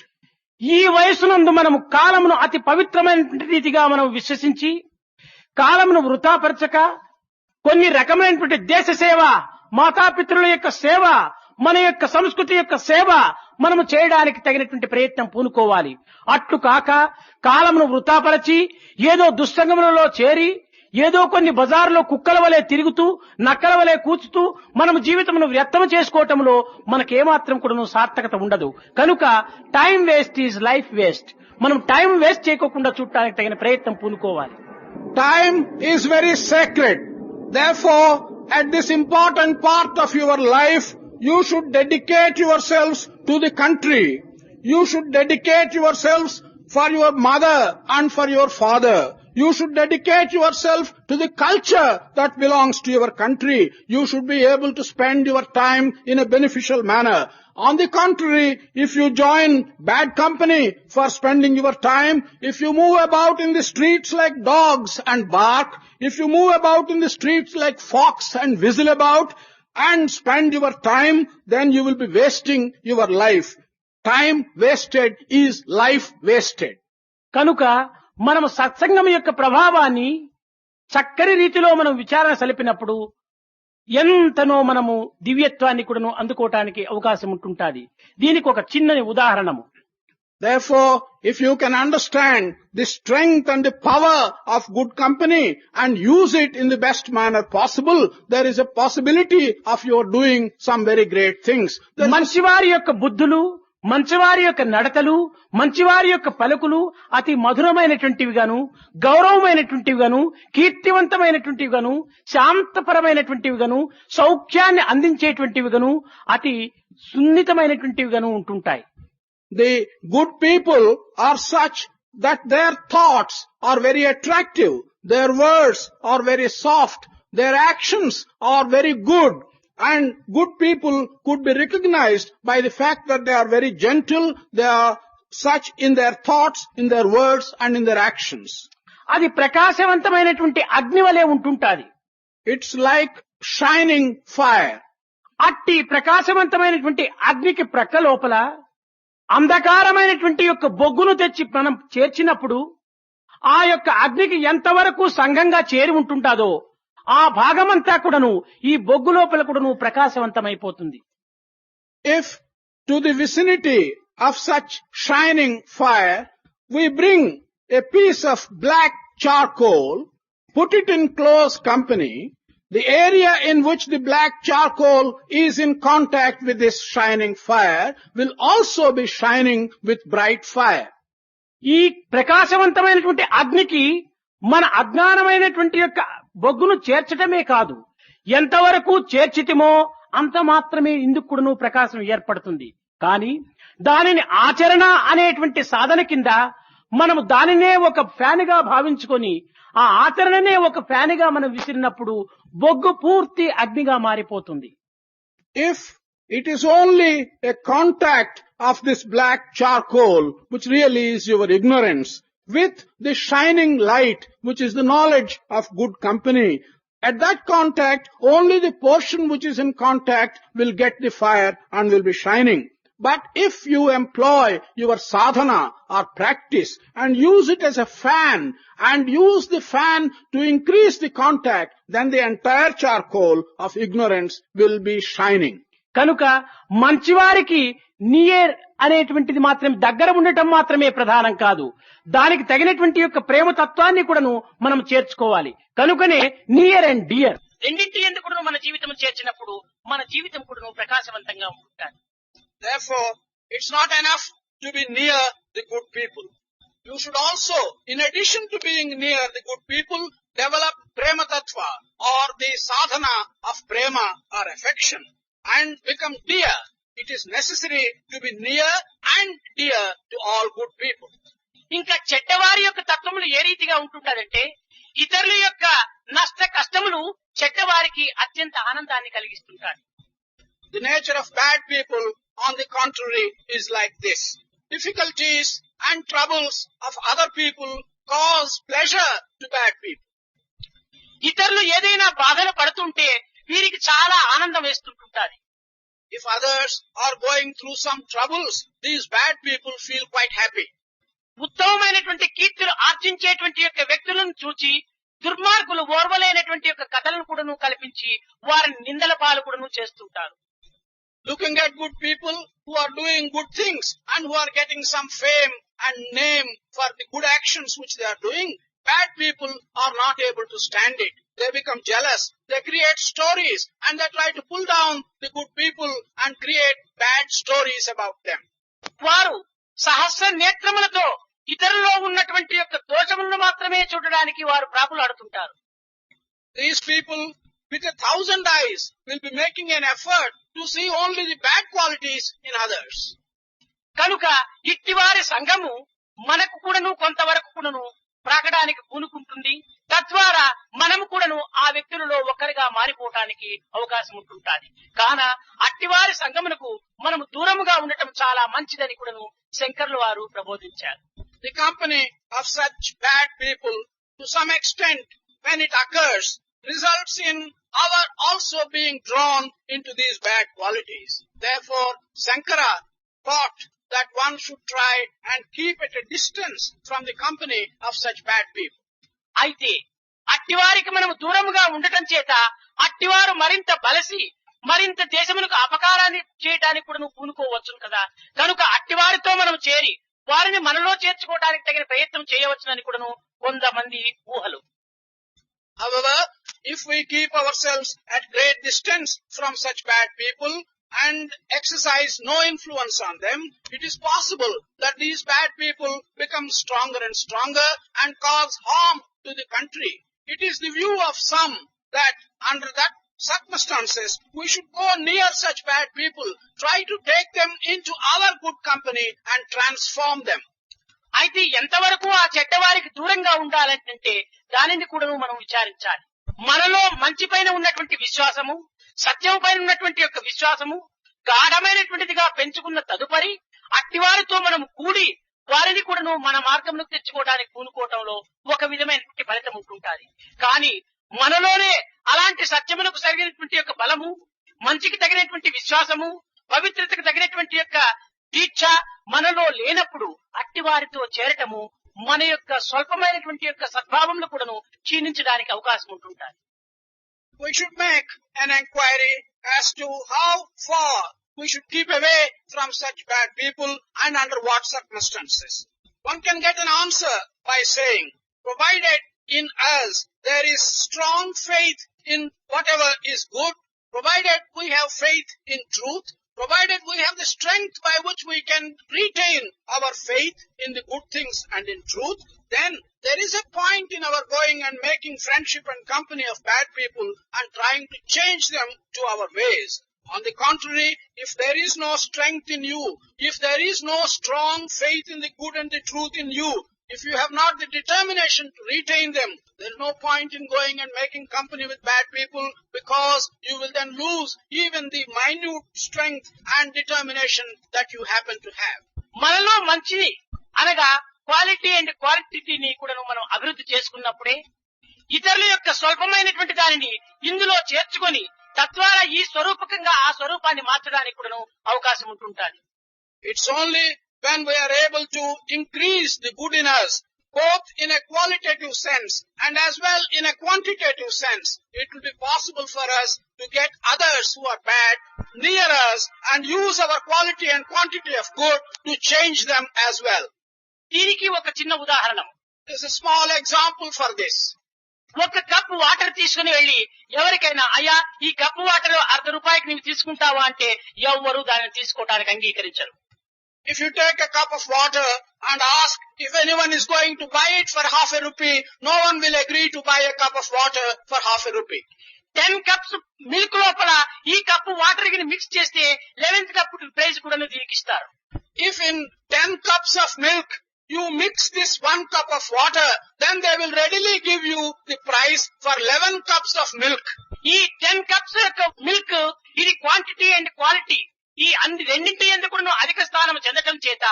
ఈ వయసునందు మనము కాలమును అతి పవిత్రమైనటువంటి రీతిగా మనం విశ్వసించి కాలమును వృథాపరచక కొన్ని రకమైనటువంటి దేశ సేవ మాతాపితృల యొక్క సేవ మన యొక్క సంస్కృతి యొక్క సేవ మనము చేయడానికి తగినటువంటి ప్రయత్నం పూనుకోవాలి. అట్లు కాక కాలమును వృథాపరచి ఏదో దుస్సంగములలో చేరి ఏదో కొన్ని బజార్లో కుక్కల వలె తిరుగుతూ నక్కల వలె కూచుతూ మనం జీవితమును వ్యర్థం చేసుకోవటంలో మనకేమాత్రం కూడా సార్థకత ఉండదు. కనుక time waste is life waste. మనం టైం వేస్ట్ చేయకుండా చూడటానికి తగిన ప్రయత్నం పూనుకోవాలి. Time is very sacred. Therefore, at this important part of your life, you should dedicate yourselves to the country. You should dedicate yourselves for your mother and for your father. You should dedicate yourself to the culture that belongs to your country. You should be able to spend your time in a beneficial manner. On the contrary, if you join bad company for spending your time, if you move about in the streets like dogs and bark, if you move about in the streets like fox and whistle about and spend your time, then you will be wasting your life. Time wasted is life wasted. కనుక మనము సత్సంగం యొక్క ప్రభావాన్ని చక్కని రీతిలో మనం విచారణ సలిపినప్పుడు ఎంతనో మనము దివ్యత్వాన్ని కూడాను అందుకోవటానికి అవకాశం ఉంటుంటాది. దీనికి ఒక చిన్నని ఉదాహరణము. Therefore, if you can understand the strength and the power of good company and use it in the best manner possible, there is a possibility of your doing some very great things. మంచివారి యొక్క బుద్ధులు, మంచివారి యొక్క నడతలు, మంచివారి యొక్క పలుకులు అతి మధురమైనటువంటివి గాను, గౌరవమైనటువంటివి గాను, కీర్తివంతమైనటువంటివి గాను, శాంతపరమైనటువంటివి గాను, సౌఖ్యాన్ని అందించేటువంటివి గాను, అతి సున్నితమైనటువంటివి గాను ఉంటుంటాయి. The good people are such that their thoughts are very attractive, their words are very soft, their actions are very good, and good people could be recognized by the fact that they are very gentle, they are such in their thoughts, in their words and in their actions. అది ప్రకాశవంతమైనటువంటి అగ్ని వలె ఉంటుంటాది. It's like shining fire. అట్టి ప్రకాశవంతమైనటువంటి అగ్నికి ప్రక్క లోపల అంధకారమైనటువంటి యొక్క బొగ్గును తెచ్చి మనం చేర్చినప్పుడు ఆ యొక్క అగ్నికి ఎంతవరకు సంఘంగా చేరి ఉంటుంటాదో ఆ భాగమంతా కూడాను ఈ బొగ్గు లోపల కూడాను ప్రకాశవంతమైపోతుంది. If to the vicinity of such shining fire we bring a piece of black charcoal, put it in close company, the area in which the black charcoal is in contact with this shining fire will also be shining with bright fire. ఈ ప్రకాశవంతమైనటువంటి అగ్నికి మన అజ్ఞానమైనటువంటి యొక్క బొగ్గును చేర్చటమే కాదు, ఎంతవరకు చేర్చితిమో అంత మాత్రమే ఇందుకు కూడాను ప్రకాశం ఏర్పడుతుంది. కానీ దానిని ఆచరణ అనేటువంటి సాధన కింద మనము దానినే ఒక ఫ్యాన్ గా భావించుకొని ఆ ఆచరణనే ఒక ఫ్యాన్ గా మనం విసిరినప్పుడు బొగ్గు పూర్తి అగ్నిగా మారిపోతుంది. If it is only a contact of this black charcoal, which really is your ignorance, with the shining light, which is the knowledge of good company, at that contact, only the portion which is in contact will get the fire and will be shining. But if you employ your sadhana or practice and use it as a fan and use the fan to increase the contact, then the entire charcoal of ignorance will be shining. కనుక మంచివారికి near అనేటువంటిది మాత్రం దగ్గర ఉండటం మాత్రమే ప్రధానం కాదు, దానికి తగినటువంటి యొక్క ప్రేమ తత్వాన్ని కూడాను మనం చేర్చుకోవాలి. కనుకనే నియర్ అండ్ డియర్ రెండింటి ఎందుకు మన జీవితం చేర్చినప్పుడు మన జీవితం కూడాను ప్రకాశవంతంగా ఉంటుంది. Therefore, it's not enough to be near the good people. You should also, in addition to being near the good people, develop prema tattva or the sadhana of prema or affection and become dear. It is necessary to be near and dear to all good people. ఇంకా చెడ్డవారి యొక్క తత్వములు ఏ రీతిగా ఉంటుంటారంటే ఇతరుల యొక్క నష్ట కష్టములు చెడ్డవారికి అత్యంత ఆనందాన్ని కలిగిస్తుంటారు. The nature of bad people, on the contrary, is like this. Difficulties and troubles of other people cause pleasure to bad people. ఇతరులు ఏదైనా బాధలు పడుతుంటే వీరికి చాలా ఆనందం వేస్తుంటుంటారు. If others are going through some troubles, these bad people feel quite happy. ఉత్తమమైనటువంటి కీర్తులు ఆర్జించేటువంటి యొక్క వ్యక్తులను చూచి దుర్మార్గులు ఓర్వలేనటువంటి యొక్క కథలను కూడాను కల్పించి వారిని నిందల పాలు కూడాను చేస్తుంటారు. Looking at good people who are doing good things and who are getting some fame and name for the good actions which they are doing, bad people are not able to stand it. They become jealous. They create stories and they try to pull down the good people and create bad stories about them. వారు సహస్ర నేత్రములతో ఇతరులలో ఉన్నటువంటి యొక్క దోషములను మాత్రమే చూడడానికి వారు ప్రాకులాడుతుంటారు. These people with 1,000 eyes will be making an effort to see only the bad qualities in others. కనుక ఇట్టివారి సంఘము మనకు కూడాను కొంతవరకు కూడాను ప్రాకడానికి పూనుకుంటుంది. తద్వారా మనము కూడాను ఆ వ్యక్తులలో ఒకరిగా మారిపోవటానికి అవకాశం ఉంటుంటుంది. కాన అట్టివారి సంఘమునకు మనము దూరముగా ఉండటం చాలా మంచిదని కూడాను శంకర్లు వారు ప్రబోధించారు. The company of such bad people, to some extent, when it occurs, results in our also being drawn into these bad qualities. Therefore, Sankara thought that one should try and keep at a distance from the company of such bad people. అయితే అట్టివారికి మనము దూరముగా ఉండటం చేత అట్టివారు మరింత బలసి మరింత దేశములకు అపకారాన్ని చేయడానికి కూడా పూనుకోవచ్చు కదా. కనుక అట్టివారితో మనం చేరి వారిని మనలో చేర్చుకోవడానికి తగిన ప్రయత్నం చేయవచ్చునని కూడాను కొంతమంది ఊహలు. However, if we keep ourselves at great distance from such bad people and exercise no influence on them, it is possible that these bad people become stronger and stronger and cause harm to the country. It is the view of some that under that circumstances we should go near such bad people, try to take them into our good company and transform them. అయితే ఎంతవరకు ఆ చెడ్డవారికి దూరంగా ఉండాలంటే దానిని కూడా మనం విచారించాలి. మనలో మంచి పైన ఉన్నటువంటి విశ్వాసము, సత్యం పైన ఉన్నటువంటి యొక్క విశ్వాసము గాఢమైనటువంటిదిగా పెంచుకున్న తదుపరి అట్టివారితో మనం కూడి వారిని కూడాను మన మార్గంలో తెచ్చుకోవడానికి పూనుకోవటంలో ఒక విధమైనటువంటి ఫలితం ఉంటుంటుంది. కానీ మనలోనే అలాంటి సత్యములకు తగినటువంటి యొక్క బలము, మంచికి తగినటువంటి విశ్వాసము, పవిత్రతకు తగినటువంటి యొక్క దీక్ష మనలో లేనప్పుడు అట్టి వారితో చేరటము మన యొక్క స్వల్పమైనటువంటి యొక్క సద్భావంలో కూడాను క్షీణించడానికి అవకాశం ఉంటుంటారు. We should make an inquiry as to how far we should keep away from such bad people and under what circumstances. One can get an answer by saying, provided in us there is strong faith in whatever is good, provided we have faith in truth, provided we have the strength by which we can retain our faith in the good things and in truth, then there is a point in our going and making friendship and company of bad people and trying to change them to our ways. On the contrary, if there is no strength in you, if there is no strong faith in the good and the truth in you, if you have not the determination to retain them, there is no point in going and making company with bad people, because you will then lose even the minute strength and determination that you happen to have. మనలో మంచి అనగా quality and క్వాంటిటీని కూడా మనం అభివృద్ధి చేసుకున్నప్పుడే ఇతరుల యొక్క స్వల్పమైనటువంటి దానిని ఇందులో చేర్చుకొని తద్వారా ఈ స్వరూపకంగా ఆ స్వరూపాన్ని మార్చడానికి కూడా అవకాశం ఉంటుంటుంది. It's only when we are able to increase the good in us, both in a qualitative sense and as well in a quantitative sense, it will be possible for us to get others who are bad near us and use our quality and quantity of good to change them as well. దీనికి ఒక చిన్న ఉదాహరణ. There's a small example for this. ఒక cup water తీసుకుని వెళ్లి ఎవరికైనా అయ్యా ఈ కప్పు వాటర్ ₹1/2 నీవు తీసుకుంటావా అంటే ఎవ్వరూ దానిని తీసుకోవడానికి అంగీకరించరు. If you take a cup of water and ask if anyone is going to buy it for ₹0.5, no one will agree to buy a cup of water for ₹0.5. 10 cups milk లోపల ఈ cup water కి mix చేస్తే 11th cup price కూడా దీనికి ఇస్తారు. If in 10 cups of milk you mix this 1 cup of water, then they will readily give you the price for 11 cups of milk. ఈ 10 cups యొక్క milk ఇది quantity and quality ఈ అన్ని రెండింటి ఎందుకు కూడా అధిక స్థానం చెందడం చేత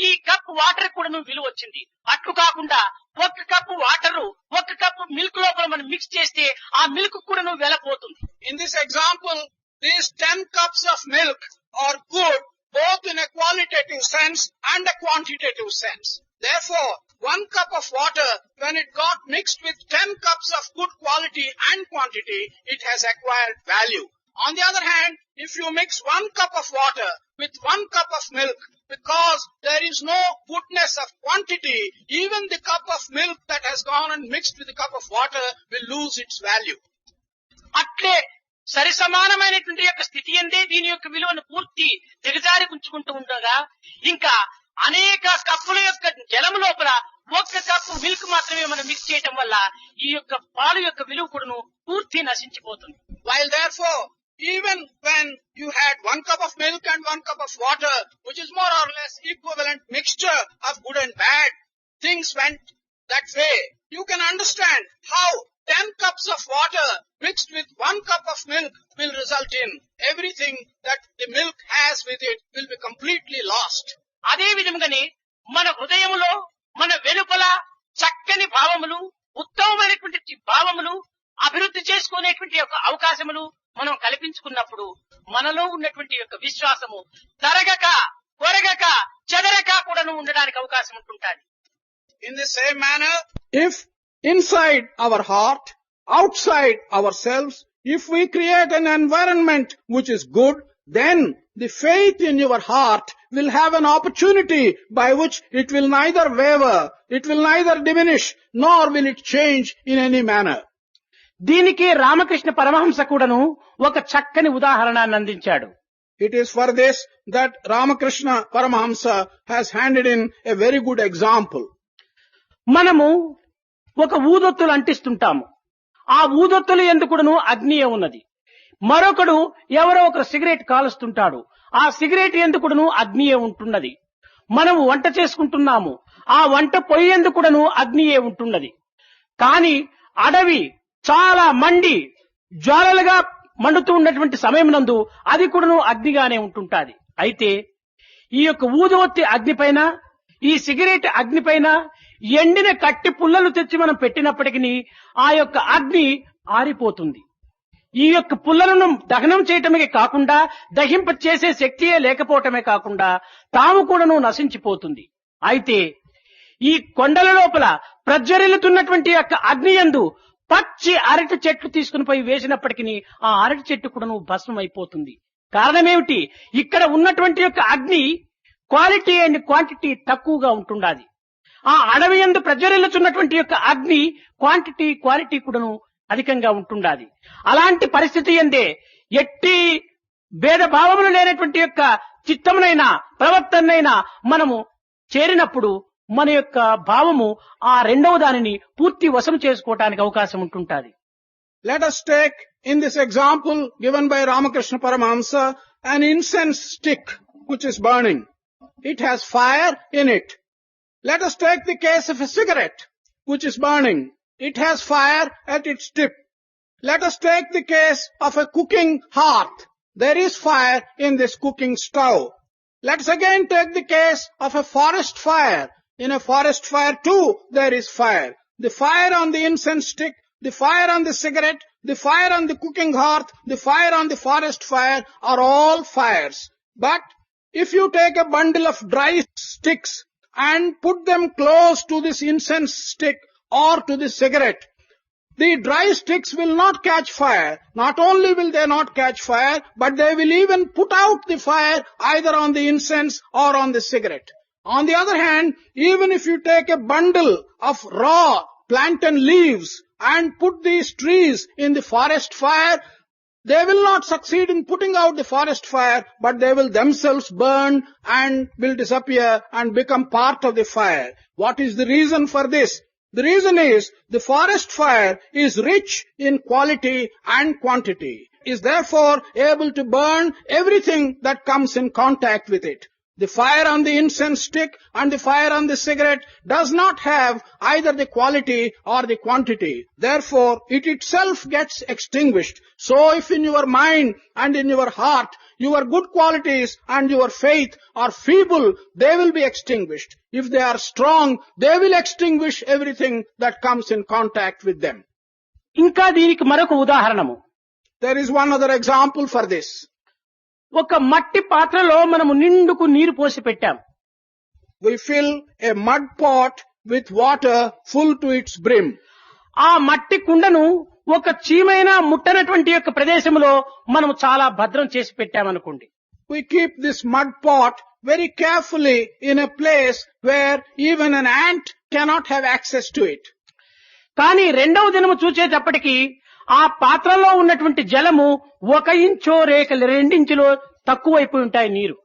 ఈ కప్ వాటర్ కూడా విలువ వచ్చింది. అట్లు కాకుండా ఒక కప్పు వాటర్ ఒక కప్పు మిల్క్ లోపల మనం మిక్స్ చేస్తే ఆ మిల్క్ కూడా వెలపోతుంది. In this example, these 10 cups of milk are good both in a qualitative sense and a quantitative sense. Therefore, 1 cup of water, when it got mixed with 10 cups of good quality and quantity, it has acquired value. On the other hand, if you mix 1 cup of water with 1 cup of milk, because there is no goodness of quantity, even the cup of milk that has gone and mixed with the cup of water will lose its value. అట్లే సరి సమానమైనటువంటి యొక్క స్థితి అందే దీని యొక్క విలువను పూర్తి దిగజారి ఉంచుకుంటూ ఉండగా ఇంకా అనేక కప్పుల యొక్క జలము లోపల ఒక్క కప్పు మిల్క్ మాత్రమే మనం మిక్స్ చేయటం వల్ల ఈ యొక్క పాలు యొక్క విలువ కూడా పూర్తి నశించిపోతుంది. While therefore, even when you had 1 cup of milk and 1 cup of water, which is more or less equivalent mixture of good and bad, things went that way. You can understand how 10 cups of water mixed with 1 cup of milk will result in everything that the milk has with it will be completely lost. అదే విధంగానే మన హృదయములో మన వెలుపల చక్కని భావములు ఉత్తమమైనటువంటి భావములు అభివృద్ధి చేసుకునేటువంటి యొక్క అవకాశములు మనం కల్పించుకున్నప్పుడు మనలో ఉన్నటువంటి యొక్క విశ్వాసము తరగక కొరగక చెదరక కూడా ఉండడానికి అవకాశం ఉంటుంటుంది. In the same manner, if inside our heart, outside ourselves, if we create an environment which is good, then the faith in your heart will have an opportunity by which it will neither waver, it will neither diminish, nor will it change in any manner. దీనికి రామకృష్ణ పరమహంస కూడాను ఒక చక్కని ఉదాహరణాన్ని అందించాడు. It is for this that Ramakrishna Paramahamsa has handed in a very good example. మనము ఒక ఊదొత్తులు అంటిస్తుంటాము. ఆ ఊదొత్తులు ఎందుకును అగ్నియే ఉన్నది. మరొకడు ఎవరో ఒకరు సిగరెట్ కాలుస్తుంటాడు. ఆ సిగరెట్ ఎందుకును అగ్నియే ఉంటున్నది. మనము వంట చేసుకుంటున్నాము. ఆ వంట పొయ్యి ఎందుకును అగ్నియే ఉంటున్నది. కానీ అడవి చాలా మండి జ్వాలలుగా మండుతూ ఉన్నటువంటి సమయం నందు అది కూడాను అగ్నిగానే ఉంటుంటాది. అయితే ఈ యొక్క ఊదొత్తి అగ్నిపైన, ఈ సిగరెట్ అగ్నిపైన ఎండిన కట్టి పుల్లలు తెచ్చి మనం పెట్టినప్పటికీ ఆ యొక్క అగ్ని ఆరిపోతుంది. ఈ యొక్క పుల్లలను దహనం చేయటమే కాకుండా దహింప చేసే శక్తియే లేకపోవటమే కాకుండా తాము కూడాను నశించిపోతుంది. అయితే ఈ కొండల లోపల ప్రజ్వరిల్లుతున్నటువంటి యొక్క అగ్ని యందు పచ్చి అరటి చెట్లు తీసుకుని పోయి వేసినప్పటికీ ఆ అరటి చెట్టు కూడాను భస్మం అయిపోతుంది. కారణమేమిటి? ఇక్కడ ఉన్నటువంటి యొక్క అగ్ని క్వాలిటీ అండ్ క్వాంటిటీ తక్కువగా ఉంటుండాలి. ఆ అడవి యందు ప్రజ్వరిల్లుతున్నటువంటి యొక్క అగ్ని క్వాంటిటీ క్వాలిటీ కూడాను అధికంగా ఉంటుండాలి. అలాంటి పరిస్థితి ఎందే ఎట్టి భేదభావములు లేనటువంటి యొక్క చిత్తమునైనా ప్రవర్తనైనా మనము చేరినప్పుడు మన యొక్క భావము ఆ రెండవ దానిని పూర్తి వశం చేసుకోవటానికి అవకాశం ఉంటుంటాది. Let us take in this example given by Ramakrishna Paramahamsa an incense stick which is burning. It has fire in it. Let us take the case of a cigarette which is burning. It has fire at its tip. Let us take the case of a cooking hearth. There is fire in this cooking stove. Let us again take the case of a forest fire. In a forest fire too there is fire. The fire on the incense stick, the fire on the cigarette, the fire on the cooking hearth, the fire on the forest fire are all fires. But if you take a bundle of dry sticks and put them close to this incense stick or to the cigarette, the dry sticks will not catch fire. Not only will they not catch fire, but they will even put out the fire either on the incense or on the cigarette. On the other hand, even if you take a bundle of raw plantain leaves and put these trees in the forest fire, they will not succeed in putting out the forest fire, but they will themselves burn and will disappear and become part of the fire. What is the reason for this? The reason is the forest fire is rich in quality and quantity, is therefore able to burn everything that comes in contact with it. The fire on the incense stick and the fire on the cigarette does not have either the quality or the quantity. Therefore, it itself gets extinguished. So if in your mind and in your heart, your good qualities and your faith are feeble, they will be extinguished. If they are strong, they will extinguish everything that comes in contact with them. ఇంకా దీనికి మరొక ఉదాహరణము. There is one other example for this. ఒక మట్టి పాత్రలో మనము నిండుకు నీరు పోసి పెట్టాం. We fill a mud pot with water full to its brim. ఆ మట్టి కుండను ఒక చీమైనా ముట్టనటువంటి యొక్క ప్రదేశంలో మనం చాలా భద్రం చేసి పెట్టామనుకోండి. We keep this mud pot very carefully in a place where even an ant cannot have access to it. కానీ రెండవ దినము చూచేటప్పటికి ఆ పాత్రలో ఉన్నటువంటి జలము 1 ఇంచో రేఖ 2 ఇంచులో తక్కువైపోయి ఉంటాయి నీరు.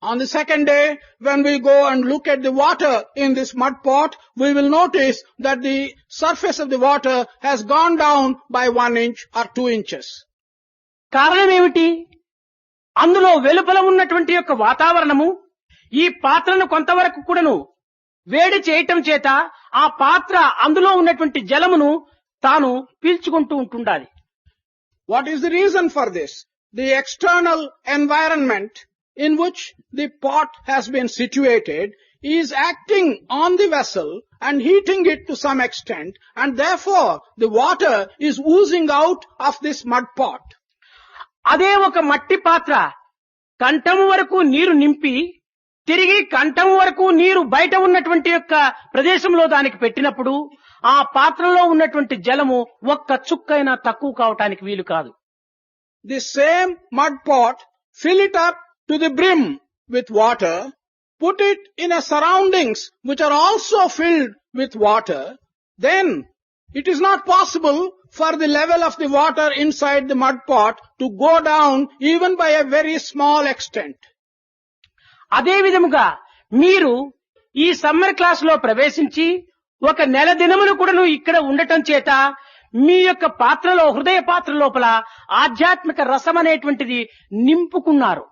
On the second day, when we go and look at the water in this mud pot, we will notice that the surface of the water has gone down by 1 inch or 2 inches. కారణం ఏమిటి? అందులో వెలుపల ఉన్నటువంటి యొక్క వాతావరణము ఈ పాత్రను కొంతవరకు కూడాను వేడి చేయటం చేత ఆ పాత్ర అందులో ఉన్నటువంటి జలమును తాను పీల్చుకుంటూ ఉంటుండాలి. What is the reason for this? The external environment in which the pot has been situated is acting on the vessel and heating it to some extent, and therefore the water is oozing out of this mud pot. అదే ఒక మట్టి పాత్ర కంఠము వరకు నీరు నింపి తిరిగి కంఠం వరకు నీరు బయట ఉన్నటువంటి యొక్క ప్రదేశంలో దానికి పెట్టినప్పుడు ఆ పాత్రలో ఉన్నటువంటి జలము ఒక్క చుక్కైనా తక్కువ కావటానికి వీలు కాదు. The same mud pot, fill it up to the brim with water, put it in a surroundings which are also filled with water, then it is not possible for the level of the water inside the mud pot to go down even by a very small extent. అదే విధముగా మీరు ఈ summer class లో ప్రవేశించి ఒక నెల దినములు కూడాను ఇక్కడ ఉండటం చేత మీ యొక్క పాత్రలో హృదయ పాత్ర లోపల ఆధ్యాత్మిక రసం అనేటువంటిది నింపుకున్నారు.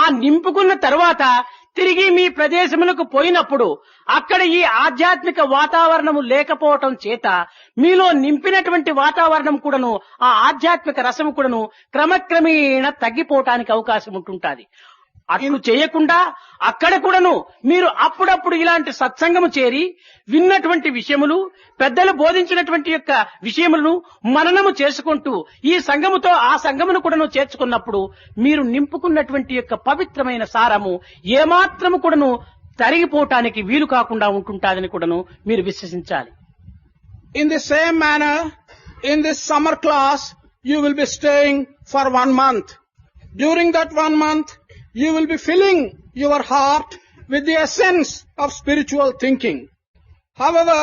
ఆ నింపుకున్న తర్వాత తిరిగి మీ ప్రదేశములకు పోయినప్పుడు అక్కడ ఈ ఆధ్యాత్మిక వాతావరణము లేకపోవటం చేత మీలో నింపినటువంటి వాతావరణం కూడాను ఆ ఆధ్యాత్మిక రసము కూడాను క్రమక్రమేణా తగ్గిపోవటానికి అవకాశం ఉంటుంటుంది. అట్లు చేయకుండా అక్కడ కూడాను మీరు అప్పుడప్పుడు ఇలాంటి సత్సంగము చేరి విన్నటువంటి విషయములు పెద్దలు బోధించినటువంటి యొక్క విషయములను మననము చేసుకుంటూ ఈ సంఘముతో ఆ సంఘమును కూడాను చేర్చుకున్నప్పుడు మీరు నింపుకున్నటువంటి యొక్క పవిత్రమైన సారము ఏమాత్రము కూడాను తరిగిపోవటానికి వీలు కాకుండా ఉంటుంటాదని కూడాను మీరు విశ్వసించాలి. In the same manner, in this summer class, you will be staying for 1 month. During that 1 month, you will be filling your heart with the essence of spiritual thinking. However,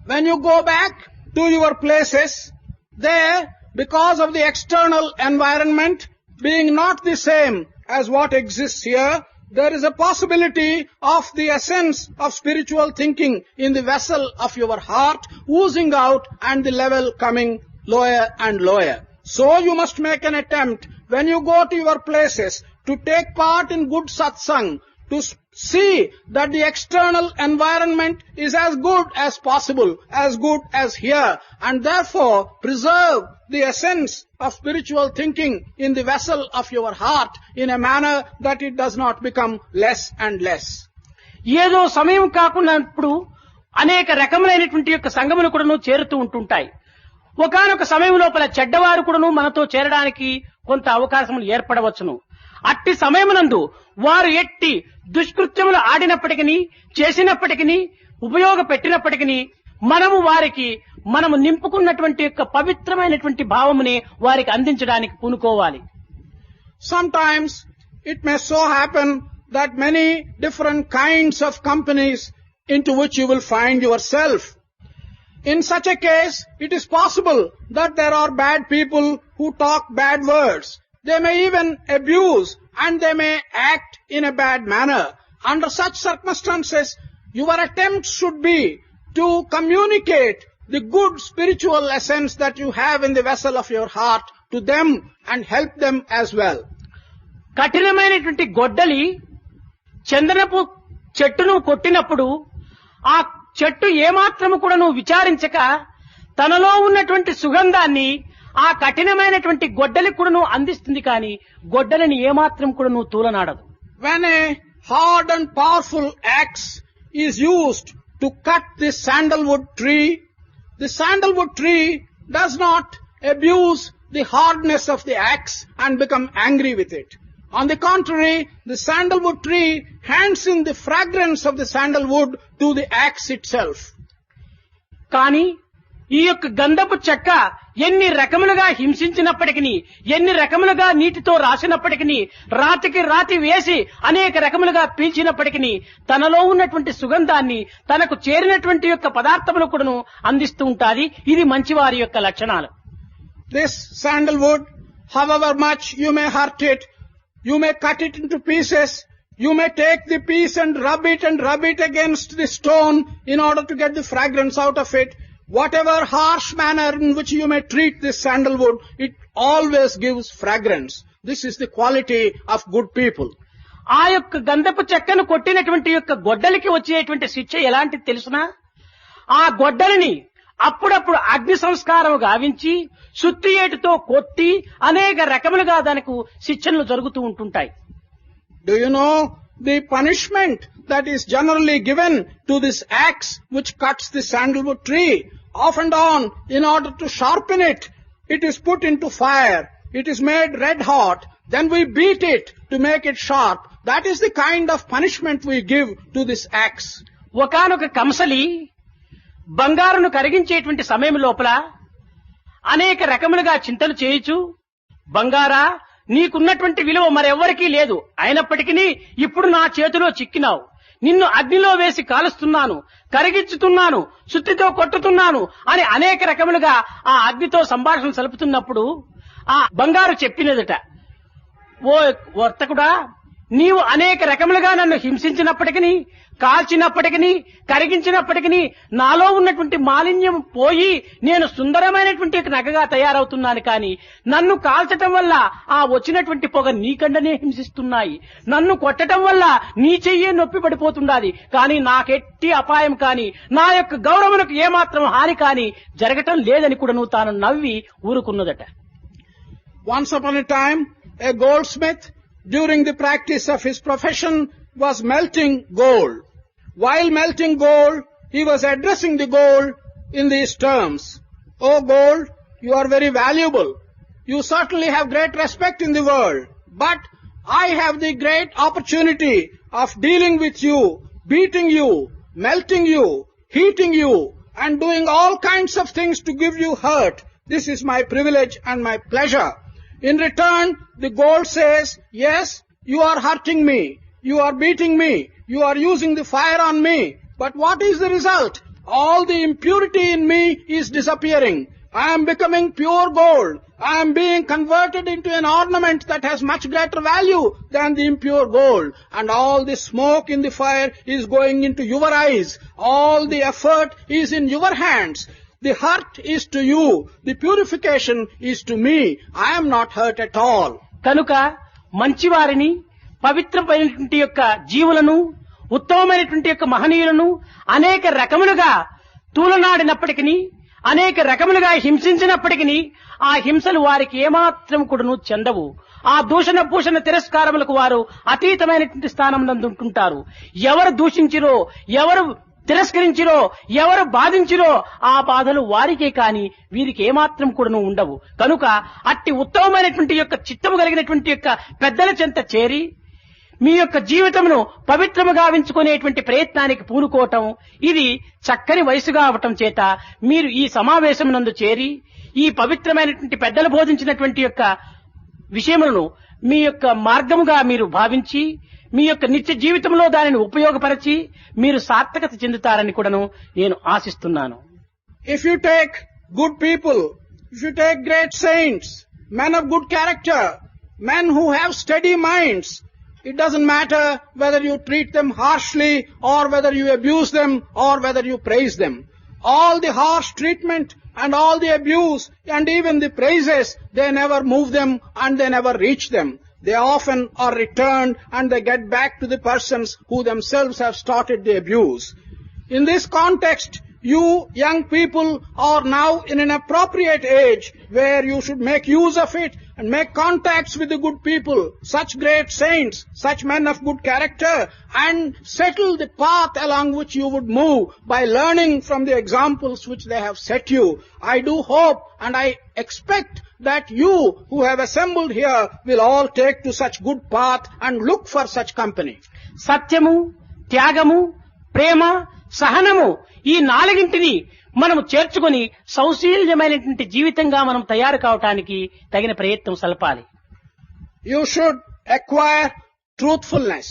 when you go back to your places, there, because of the external environment being not the same as what exists here, there is a possibility of the essence of spiritual thinking in the vessel of your heart oozing out and the level coming lower and lower. So you must make an attempt when you go to your places to take part in good satsang, to see that the external environment is as good as possible, as good as here, and therefore preserve the essence of spiritual thinking in the vessel of your heart in a manner that it does not become less and less. ఏదో సమయం కాకున్నప్పుడు అనేక రకములైనటువంటి యొక్క సంఘములు కూడాను చేరుతూ ఉంటుంటాయి. ఒకానొక సమయం లోపల చెడ్డవారు కూడాను మనతో చేరడానికి కొంత అవకాశములు ఏర్పడవచ్చును. అట్టి సమయమునందు వారు ఎట్టి దుష్కృత్యములు ఆడినప్పటికీ చేసినప్పటికీ ఉపయోగపెట్టినప్పటికీ మనము వారికి మనము నింపుకున్నటువంటి యొక్క పవిత్రమైనటువంటి భావముని వారికి అందించడానికి పూనుకోవాలి. Sometimes it may so happen that many different kinds of companies into which you will find yourself. In such a case, it is possible that there are bad people who talk bad words. They may even abuse and they may act in a bad manner. Under such circumstances, your attempt should be to communicate the good spiritual essence that you have in the vessel of your heart to them and help them as well. కఠినమైనటువంటి గొడ్డలి చందనపు చెట్టును కొట్టినప్పుడు ఆ చెట్టు ఏమాత్రము కూడా నువ్వు విచారించక తనలో ఉన్నటువంటి సుగంధాన్ని ఆ కఠినమైనటువంటి గొడ్డలి కూడా నువ్వు అందిస్తుంది కానీ గొడ్డలిని ఏమాత్రం కూడా నువ్వు తూలనాడదు. When a hard and powerful axe is used to cut the sandalwood tree does not abuse the hardness of the axe and become angry with it. On the contrary, the sandalwood tree hands in the fragrance of the sandalwood to the axe itself. కానీ ఈ యొక్క గంధపు చెక్క ఎన్ని రకములుగా హింసించినప్పటికీ ఎన్ని రకములుగా నీటితో రాసినప్పటికీ రాతికి రాతి వేసి అనేక రకములుగా పీల్చినప్పటికీ తనలో ఉన్నటువంటి సుగంధాన్ని తనకు చేరినటువంటి యొక్క పదార్థములు కూడాను అందిస్తూ ఉంటాది. ఇది మంచివారి యొక్క లక్షణాలు. This sandalwood, however much you may hurt it, you may cut it into pieces, you may take the piece and rub it against the stone in order to get the fragrance out of it. Whatever harsh manner in which you may treat this sandalwood, it always gives fragrance. This is the quality of good people. ఆ యొక్క గంధపు చెక్కను కొట్టినటువంటి యొక్క గొడ్డలికి వచ్చేటువంటి శిక్ష ఎలాంటిది తెలుసునా? ఆ గొడ్డలిని అప్పుడప్పుడు అగ్ని సంస్కారం గావించి సుత్తి ఏటుతో కొట్టి అనేక రకములుగా దానికి శిక్షలు జరుగుతూ ఉంటుంటాయి. Do you know the punishment that is generally given to this axe which cuts the sandalwood tree? Off and on, in order to sharpen it, it is put into fire. It is made red hot. Then we beat it to make it sharp. That is the kind of punishment we give to this axe. ఒకానొక కంసలి బంగారును కరిగించేటువంటి సమయం లోపల అనేక రకములుగా చింతలు చేయుచు, బంగారా నీకున్నటువంటి విలువ మరెవ్వరికీ లేదు. అయినప్పటికీ ఇప్పుడు నా చేతిలో చిక్కినావు. నిన్ను అగ్నిలో వేసి కాలుస్తున్నాను, కరిగించుతున్నాను, సుత్తితో కొట్టుతున్నాను అని అనేక రకములుగా ఆ అగ్నితో సంభాషణ సలుపుతున్నప్పుడు ఆ బంగారు చెప్పినదట, ఓ వర్తకుడా, నీవు అనేక రకములుగా నన్ను హింసించినప్పటికీ, కాల్చినప్పటికీ, కరిగించినప్పటికీ నాలో ఉన్నటువంటి మాలిన్యం పోయి నేను సుందరమైనటువంటి నగగా తయారవుతున్నాను. కానీ నన్ను కాల్చటం వల్ల ఆ వచ్చినటువంటి పొగ నీకండనే హింసిస్తున్నాయి. నన్ను కొట్టడం వల్ల నీ చెయ్యే నొప్పి పడిపోతున్నది. కానీ నాకెట్టి అపాయం కానీ, నా యొక్క గౌరవమునకు ఏమాత్రం హాని కానీ జరగటం లేదని కూడా నువ్వు తాను నవ్వి ఊరుకున్నదట. Once upon a time, a goldsmith, during the practice of his profession, was melting gold. While melting gold, he was addressing the gold in these terms. "Oh gold, you are very valuable. You certainly have great respect in the world. But I have the great opportunity of dealing with you, beating you, melting you, heating you, and doing all kinds of things to give you hurt. This is my privilege and my pleasure." In return, the gold says, "Yes, you are hurting me, you are beating me, you are using the fire on me. But what is the result? All the impurity in me is disappearing. I am becoming pure gold. I am being converted into an ornament that has much greater value than the impure gold. And all the smoke in the fire is going into your eyes. All the effort is in your hands. The hurt is to you. The purification is to me. I am not hurt at all." కనుక మంచివారిని, పవిత్రమైనటువంటి యొక్క జీవులను, ఉత్తమమైనటువంటి యొక్క మహనీయులను అనేక రకములుగా తూలనాడినప్పటికీ, అనేక రకములుగా హింసించినప్పటికీ ఆ హింసలు వారికి ఏమాత్రం కూడాను చెందవు. ఆ దూషణ భూషణ తిరస్కారములకు వారు అతీతమైనటువంటి స్థానం నందుంటుంటారు. ఎవరు దూషించిరో, ఎవరు తిరస్కరించిరో, ఎవరు బాధించిరో ఆ బాధలు వారికే కాని వీరికి ఏమాత్రం కూడాను ఉండవు. కనుక అట్టి ఉత్తమమైనటువంటి యొక్క చిత్తము కలిగినటువంటి యొక్క పెద్దల చెంత చేరి మీ యొక్క జీవితమును పవిత్రముగా గావించుకునేటువంటి ప్రయత్నానికి పూనుకోవటం, ఇది చక్కని వయసుగా అవటం చేత మీరు ఈ సమావేశం నందు చేరి ఈ పవిత్రమైనటువంటి పెద్దలు బోధించినటువంటి యొక్క విషయములను మీ యొక్క మార్గముగా మీరు భావించి మీ యొక్క నిత్య జీవితంలో దానిని ఉపయోగపరిచి మీరు సార్థకత చెందుతారని కూడాను నేను ఆశిస్తున్నాను. If you take good people, if you take great saints, men of good character, men who have steady minds, it doesn't matter whether you treat them harshly or whether you abuse them or whether you praise them. All the harsh treatment and all the abuse and even the praises, they never move them and they never reach them. They often are returned and they get back to the persons who themselves have started the abuse. In this context, you young people are now in an appropriate age where you should make use of it and make contacts with the good people, such great saints, such men of good character, and settle the path along which you would move by learning from the examples which they have set you. I do hope and I expect that you who have assembled here will all take to such good path and look for such company. సత్యము, త్యాగము, ప్రేమ, సహనము ఈ నాలుగింటిని మనము చేర్చుకొని సౌశీల్యమైనటువంటి జీవితంగా మనం తయారు కావటానికి తగిన ప్రయత్నం సలపాలి. You should acquire truthfulness.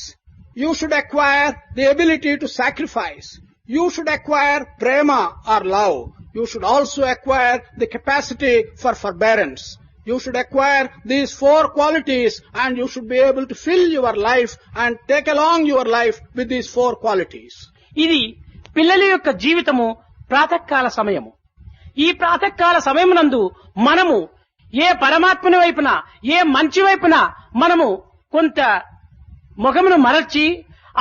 You should acquire the ability to sacrifice. You should acquire prema or love. You should also acquire the capacity for forbearance. You should acquire these 4 qualities and you should be able to fill your life and take along your life with these 4 qualities. ఇది పిల్లల యొక్క జీవితము ప్రాతకాల సమయము. ఈ ప్రాతకాల సమయమునందు మనము ఏ పరమాత్మని వైపున, ఏ మంచి వైపున మనము కొంత ముఖమును మరల్చి,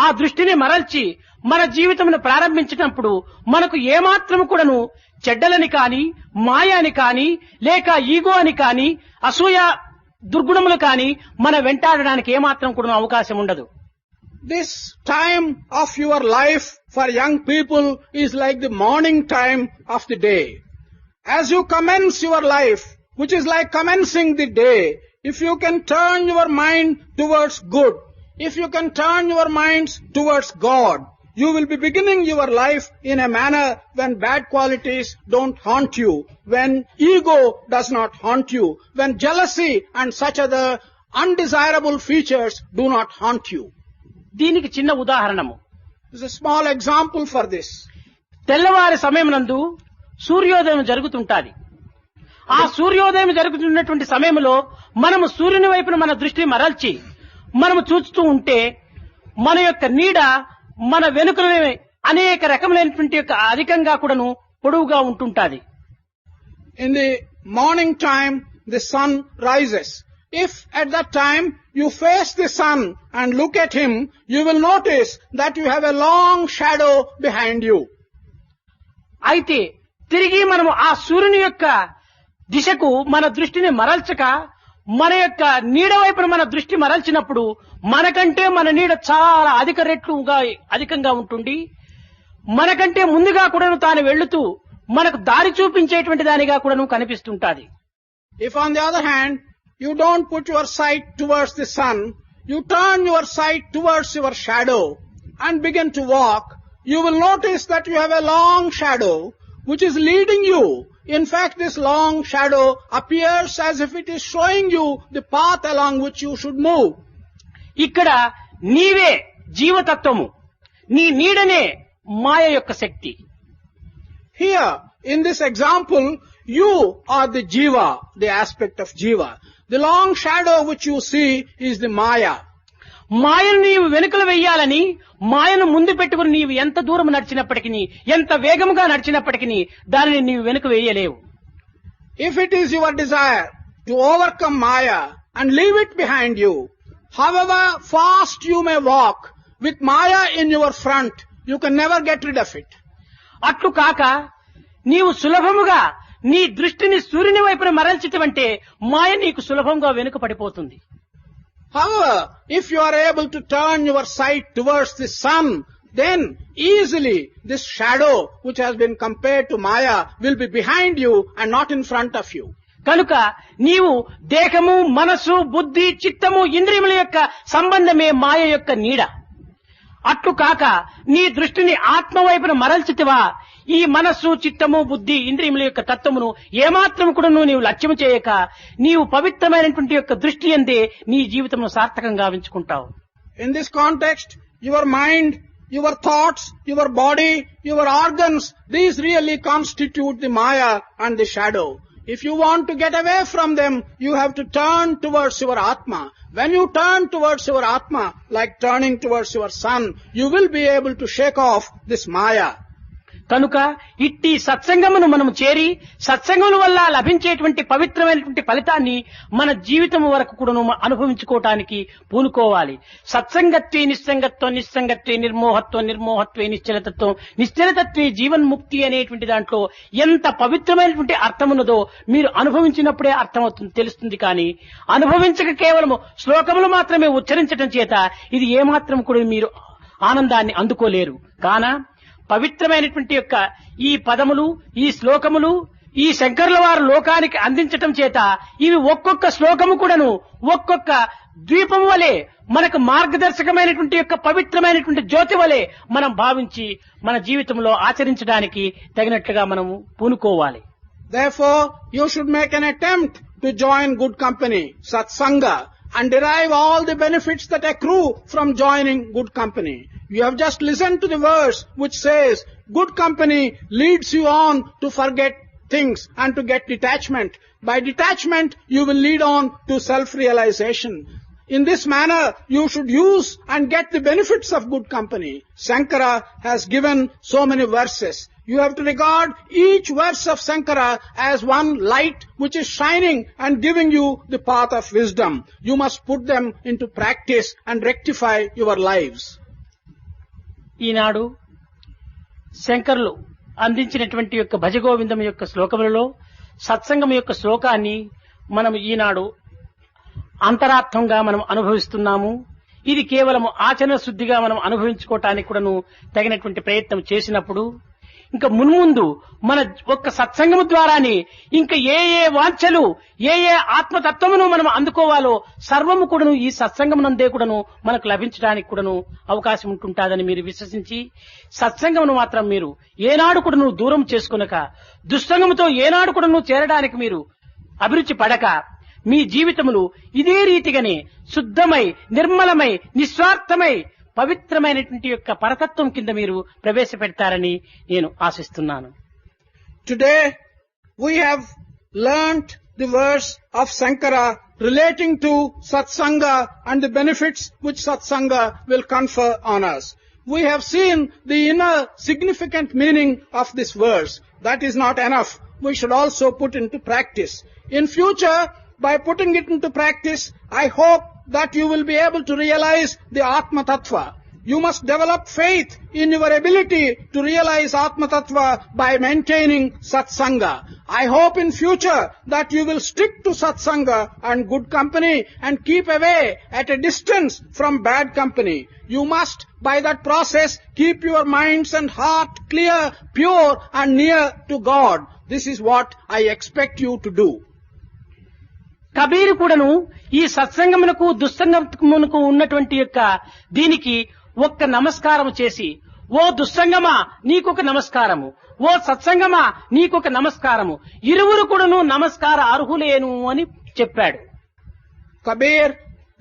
ఆ దృష్టిని మరల్చి మన జీవితమును ప్రారంభించినప్పుడు మనకు ఏమాత్రము కూడాను చెడ్డలని కాని, మాయాని కాని, లేక ఈగో అని కాని, అసూయ దుర్గుణములు కాని మన వెంటాడడానికి ఏమాత్రం కూడా అవకాశం ఉండదు. This time of your life for young people is like the morning time of the day. As you commence your life, which is like commencing the day, if you can turn your mind towards good, if you can turn your minds towards God, you will be beginning your life in a manner when bad qualities don't haunt you, when ego does not haunt you, when jealousy and such other undesirable features do not haunt you. దీనికి చిన్న ఉదాహరణము. There's a small example for this. తెల్లవారి సమయం నందు సూర్యోదయం జరుగుతుంటాది. ఆ సూర్యోదయం జరుగుతున్నటువంటి సమయంలో మనము సూర్యుని వైపున మన దృష్టి మరల్చి మనము చూస్తూ ఉంటే మన యొక్క నీడ మన వెనుకనే అనేక రకములైనటువంటి యొక్క అధికంగా కూడాను పొడవుగా ఉంటుంటాది. In the morning time, the sun rises. If at that time you face the sun and look at him, you will notice that you have a long shadow behind you. అయితే తిరిగి మనము ఆ సూర్యుని యొక్క దిశకు మన దృష్టిని మరల్చక మన యొక్క నీడ వైపున మన దృష్టి మరల్చినప్పుడు మనకంటే మన నీడ చాలా అధికంగా ఉంటుంది. మనకంటే ముందుగా కూడాను తాను వెళ్లుతూ మనకు దారి చూపించేటువంటి దానిగా కూడాను కనిపిస్తుంటాది. If on the other hand, you don't put your sight towards the sun, you turn your sight towards your shadow and begin to walk, you will notice that you have a long shadow which is leading you. In fact, this long shadow appears as if it is showing you the path along which you should move. ఇక్కడ నీవే జీవతత్వము, నీ నీడనే మాయ యొక్క శక్తి. Here, in this example, you are the jiva, the aspect of jiva. The long shadow which you see is the maya. మాయను నీవు వెనుకలు వెయ్యాలని మాయను ముందు పెట్టుకుని నీవు ఎంత దూరం నడిచినప్పటికీ ఎంత వేగముగా నడిచినప్పటికీ దానిని నీవు వెనుక వేయలేవు. If it is your desire to overcome maya and leave it behind you, however fast you may walk, with maya in your front, you can never get rid of it. అట్లు కాక నీవు సులభముగా నీ దృష్టిని సూర్యుని వైపున మరల్చితవంటే మాయ నీకు సులభంగా వెనుక పడిపోతుంది. However, if you are able to turn your sight towards the sun, then easily this shadow which has been compared to maya will be behind you and not in front of you. కనుక నీవు దేహము, మనసు, బుద్ధి, చిత్తము, ఇంద్రియముల యొక్క సంబంధమే మాయ యొక్క నీడ. అట్లు కాక నీ దృష్టిని ఆత్మ వైపున మరల్చితివా ఈ మనస్సు, చిత్తము, బుద్ధి, ఇంద్రియముల యొక్క తత్వమును ఏమాత్రం కూడా నీవు లక్ష్యము చేయక నీవు పవిత్రమైనటువంటి యొక్క దృష్టి అందే నీ జీవితమును సార్థకంగా ఉంచుకుంటావు. In this context, your mind, your thoughts, your body, your organs, these really constitute the maya and the shadow. If you want to get away from them, you have to turn towards your Atma. When you turn towards your Atma, like turning towards your sun, you will be able to shake off this maya. కనుక ఇట్టి సత్సంగమును మనము చేరి సత్సంగముల వల్ల లభించేటువంటి పవిత్రమైనటువంటి ఫలితాన్ని మన జీవితం వరకు కూడా అనుభవించుకోవటానికి పూనుకోవాలి. సత్సంగత్వే నిస్సంగత్వం, నిస్సంగత్వే నిర్మోహత్వం, నిర్మోహత్వే నిశ్చలతత్వం, నిశ్చలతత్వే జీవన్ముక్తి అనేటువంటి దాంట్లో ఎంత పవిత్రమైనటువంటి అర్థమున్నదో మీరు అనుభవించినప్పుడే అర్థమవుతుంది, తెలుస్తుంది. కానీ అనుభవించక కేవలము శ్లోకములు మాత్రమే ఉచ్చరించడం చేత ఇది ఏమాత్రం కూడా మీరు ఆనందాన్ని అందుకోలేరు. కాన పవిత్రమైనటువంటి యొక్క ఈ పదములు, ఈ శ్లోకములు ఈ శంకరుల వారు లోకానికి అందించటం చేత ఇవి ఒక్కొక్క శ్లోకము కూడాను ఒక్కొక్క ద్వీపం వలె మనకు మార్గదర్శకమైనటువంటి యొక్క పవిత్రమైనటువంటి జ్యోతి వలె మనం భావించి మన జీవితంలో ఆచరించడానికి తగినట్లుగా మనము పూనుకోవాలి. Therefore, you should make an attempt to join good company, satsanga, and derive all the benefits that accrue from joining good company. You have just listened to the verse which says, good company leads you on to forget things and to get detachment. By detachment, you will lead on to self-realization. In this manner, you should use and get the benefits of good company. Shankara has given so many verses. You have to regard each verse of Shankara as one light which is shining and giving you the path of wisdom. You must put them into practice and rectify your lives. ఈనాడు శంకరులు అందించినటువంటి యొక్క భజగోవిందం యొక్క శ్లోకములలో సత్సంగం యొక్క శ్లోకాన్ని మనం ఈనాడు అంతరార్థంగా మనం అనుభవిస్తున్నాము. ఇది కేవలం ఆచరణ శుద్ధిగా మనం అనుభవించుకోవటానికి కూడాను తగినటువంటి ప్రయత్నం చేసినప్పుడు ఇంకా మున్ముందు మన ఒక్క సత్సంగము ద్వారానే ఇంకా ఏ ఏ వాంఛలు ఏ ఏ ఆత్మతత్వమును మనం అందుకోవాలో సర్వము కూడాను ఈ సత్సంగమునందే కూడాను మనకు లభించడానికి కూడాను అవకాశం ఉంటుంటాదని మీరు విశ్వసించి సత్సంగమును మాత్రం మీరు ఏనాడు కూడాను దూరం చేసుకొనక దుస్సంగముతో ఏనాడు కూడాను చేరడానికి మీరు అభిరుచి పడక మీ జీవితములు ఇదే రీతిగానే శుద్ధమై నిర్మలమై నిస్వార్థమై పవిత్రమైనటువంటి యొక్క పరతత్వం కింద మీరు ప్రవేశపెడతారని నేను ఆశిస్తున్నాను. Today we have learnt the verse of Sankara relating to Satsanga and the benefits which Satsanga will confer on us. We have seen the inner significant meaning of this verse. That is not enough. We should also put into practice. In future, by putting it into practice, I hope that you will be able to realize the Atma Tattva. You must develop faith in your ability to realize Atma Tattva by maintaining Satsanga. I hope in future that you will stick to Satsanga and good company and keep away at a distance from bad company. You must, by that process, keep your minds and heart clear, pure and near to God. This is what I expect you to do. Kabir కూడాను ఈ సత్సంగమునకు దుస్సంగమునకు ఉన్నటువంటి యొక్క దీనికి ఒక్క నమస్కారం చేసి, ఓ దుస్సంగమా నీకొక నమస్కారము, ఓ సత్సంగమా నీకొక నమస్కారము, ఇరువురు కూడాను నమస్కార అర్హులేను అని చెప్పాడు. Kabir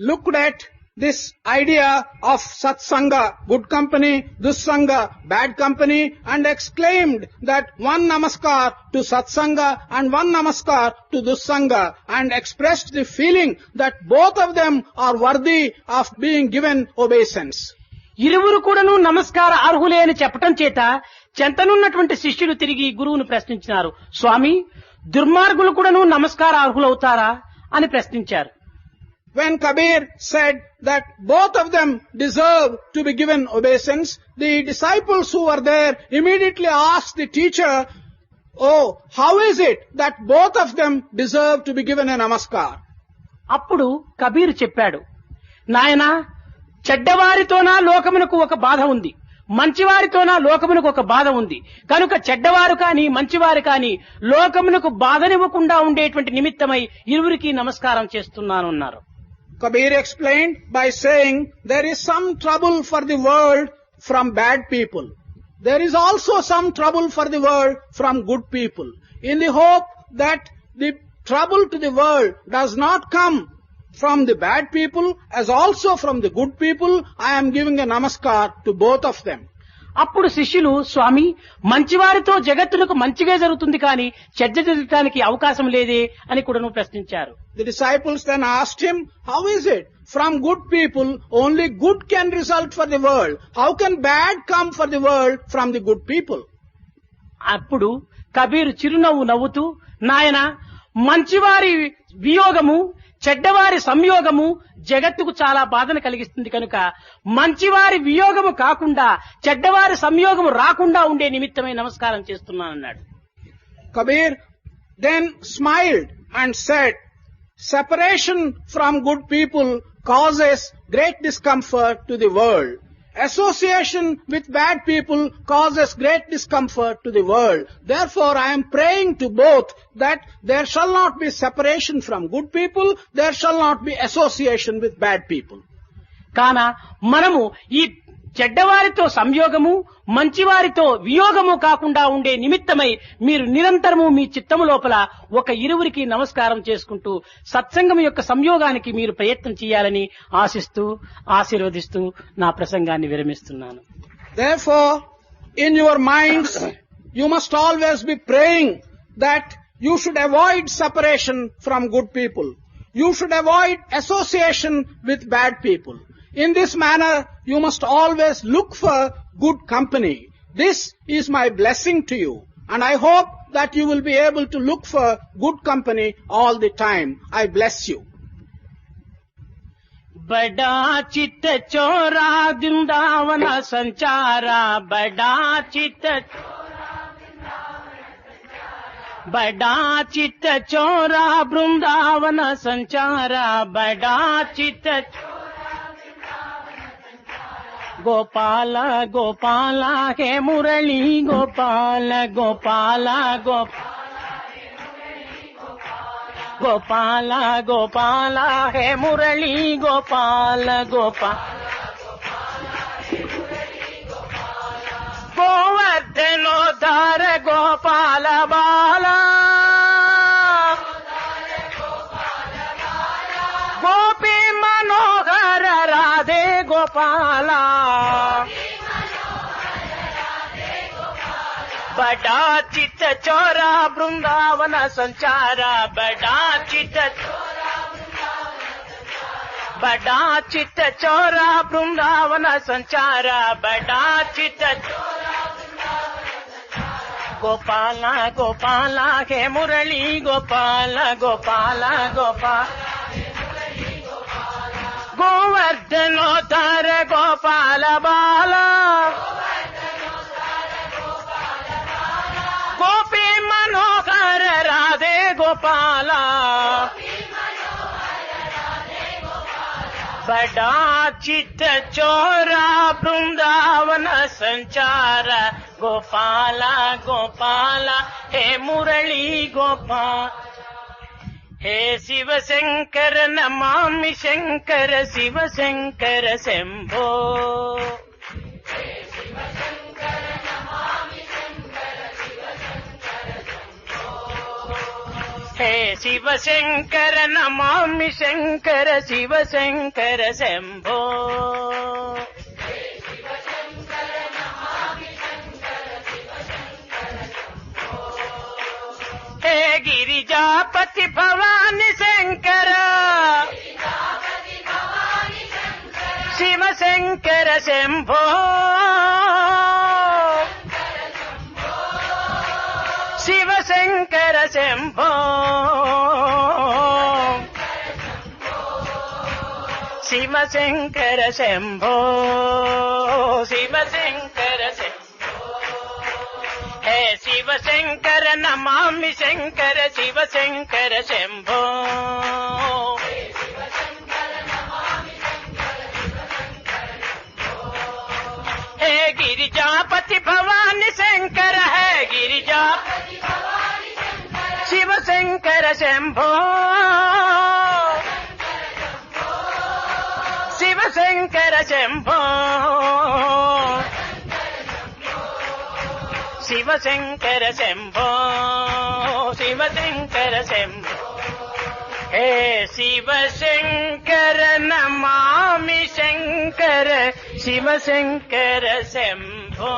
looked at this idea of Satsanga, good company, Dussanga, bad company, and exclaimed that one namaskar to Satsanga and one namaskar to Dussanga, and expressed the feeling that both of them are worthy of being given obeisance. ఇరువురు కూడాను నమస్కార అర్హులే అని చెప్పటం చేత చెంతనున్నటువంటి శిష్యులు తిరిగి గురువును ప్రశ్నించినారు. స్వామి, దుర్మార్గులు కూడాను నమస్కార అర్హులవుతారా అని ప్రశ్నించారు. When Kabir said that both of them deserve to be given obeisance, the disciples who were there immediately asked the teacher, "Oh, how is it that both of them deserve to be given a namaskar?" అప్పుడు కబీర్ చెప్పాడు, నాయనా, చెడ్డవారితోనా లోకమునకు ఒక బాధ ఉంది, మంచివారితోనా లోకమునకు ఒక బాధ ఉంది. కనుక చెడ్డవారు కాని మంచివారు కాని లోకమునకు బాధనివ్వకుండా ఉండేటువంటి నిమిత్తమై ఇరువురికి నమస్కారం చేస్తున్నాను అన్నారు. Kabir explained by saying there is some trouble for the world from bad people. There is also some trouble for the world from good people. In the hope that the trouble to the world does not come from the bad people as also from the good people, I am giving a namaskar to both of them. అప్పుడు శిష్యులు, స్వామి, మంచివారితో జగత్తులకు మంచిగా జరుగుతుంది కానీ చెడ్డ జరగటానికి అవకాశం లేదే అని కూడా ప్రశ్నించారు. The disciples then asked him, how is it? From good people, only good can result for the world. How can bad come for the world from the good people? అప్పుడు కబీర్ చిరునవ్వు నవ్వుతూ, నాయన, మంచివారి వియోగము చెడ్డవారి సంయోగము జగత్తుకు చాలా బాధను కలిగిస్తుంది కనుక మంచివారి వియోగము కాకుండా చెడ్డవారి సంయోగము రాకుండా ఉండే నిమిత్తమై నమస్కారం చేస్తున్నానన్నాడు. Kabir then smiled and said, separation from good people causes great discomfort to the world. Association with bad people causes great discomfort to the world. Therefore, I am praying to both that there shall not be separation from good people, there shall not be association with bad people. కాన మనము ఈ చెడ్డవారితో సంయోగము మంచివారితో వియోగము కాకుండా ఉండే నిమిత్తమై మీరు నిరంతరము మీ చిత్తము లోపల ఒక ఇరువురికి నమస్కారం చేసుకుంటూ సత్సంగం యొక్క సంయోగానికి మీరు ప్రయత్నం చేయాలని ఆశిస్తూ ఆశీర్వదిస్తూ నా ప్రసంగాన్ని విరమిస్తున్నాను. Therefore, in your minds, you must always be praying that you should avoid separation from good people. You should avoid association with bad people. In this manner, you must always look for good company. This is my blessing to you, and I hope that you will be able to look for good company all the time. I bless you. बड़ा चित्त चोरा वृंदावन संचारा, बड़ा चित्त चोरा वृंदावन संचारा, बड़ा चित्त गोपाल गोपाल हे मुरली गोपाल गोपाल गोपाल गोपाल हे मुरली गोपाल गोपाल गोवर्धनोद्धार गोपाल बाला గోపాల बड़ा चित चोरा बृंदावन संचारा बड़ा चित चोरा बृंदावन संचारा बड़ा चित गोपाला गोपाला हे मुरली गोपाला गोपाला गोपाल गोवर्धनोद्धार गोपाल बाला गोपी मनोहर राधे गोपाला बड़ा चित चोरा बृंदावन संचार गोपाला गोपाला हे मुरली गोपाल हे शिव शंकर नमामि शंकर शिव शंकर शंभो हे शिव शंकर नमामि शंकर शिव शंकर शंभो हे गिरिजापति भवानी शंकर शिव शंकर शंभो शिव शंकर शंभो शिव शंकर शंभो शिव शंकर शंभो हे शिव शंकर नमामि शंकर शिव शंकर शंभो हे गिरिजापति भवानी शंकर है गिरिजापति शिव शंकर शंभो शिव शंकर शंभो शिव शंकर शंभो शिव शंकर शंभो हे शिव शंकर नमामि शंकर शिव शंकर शंभो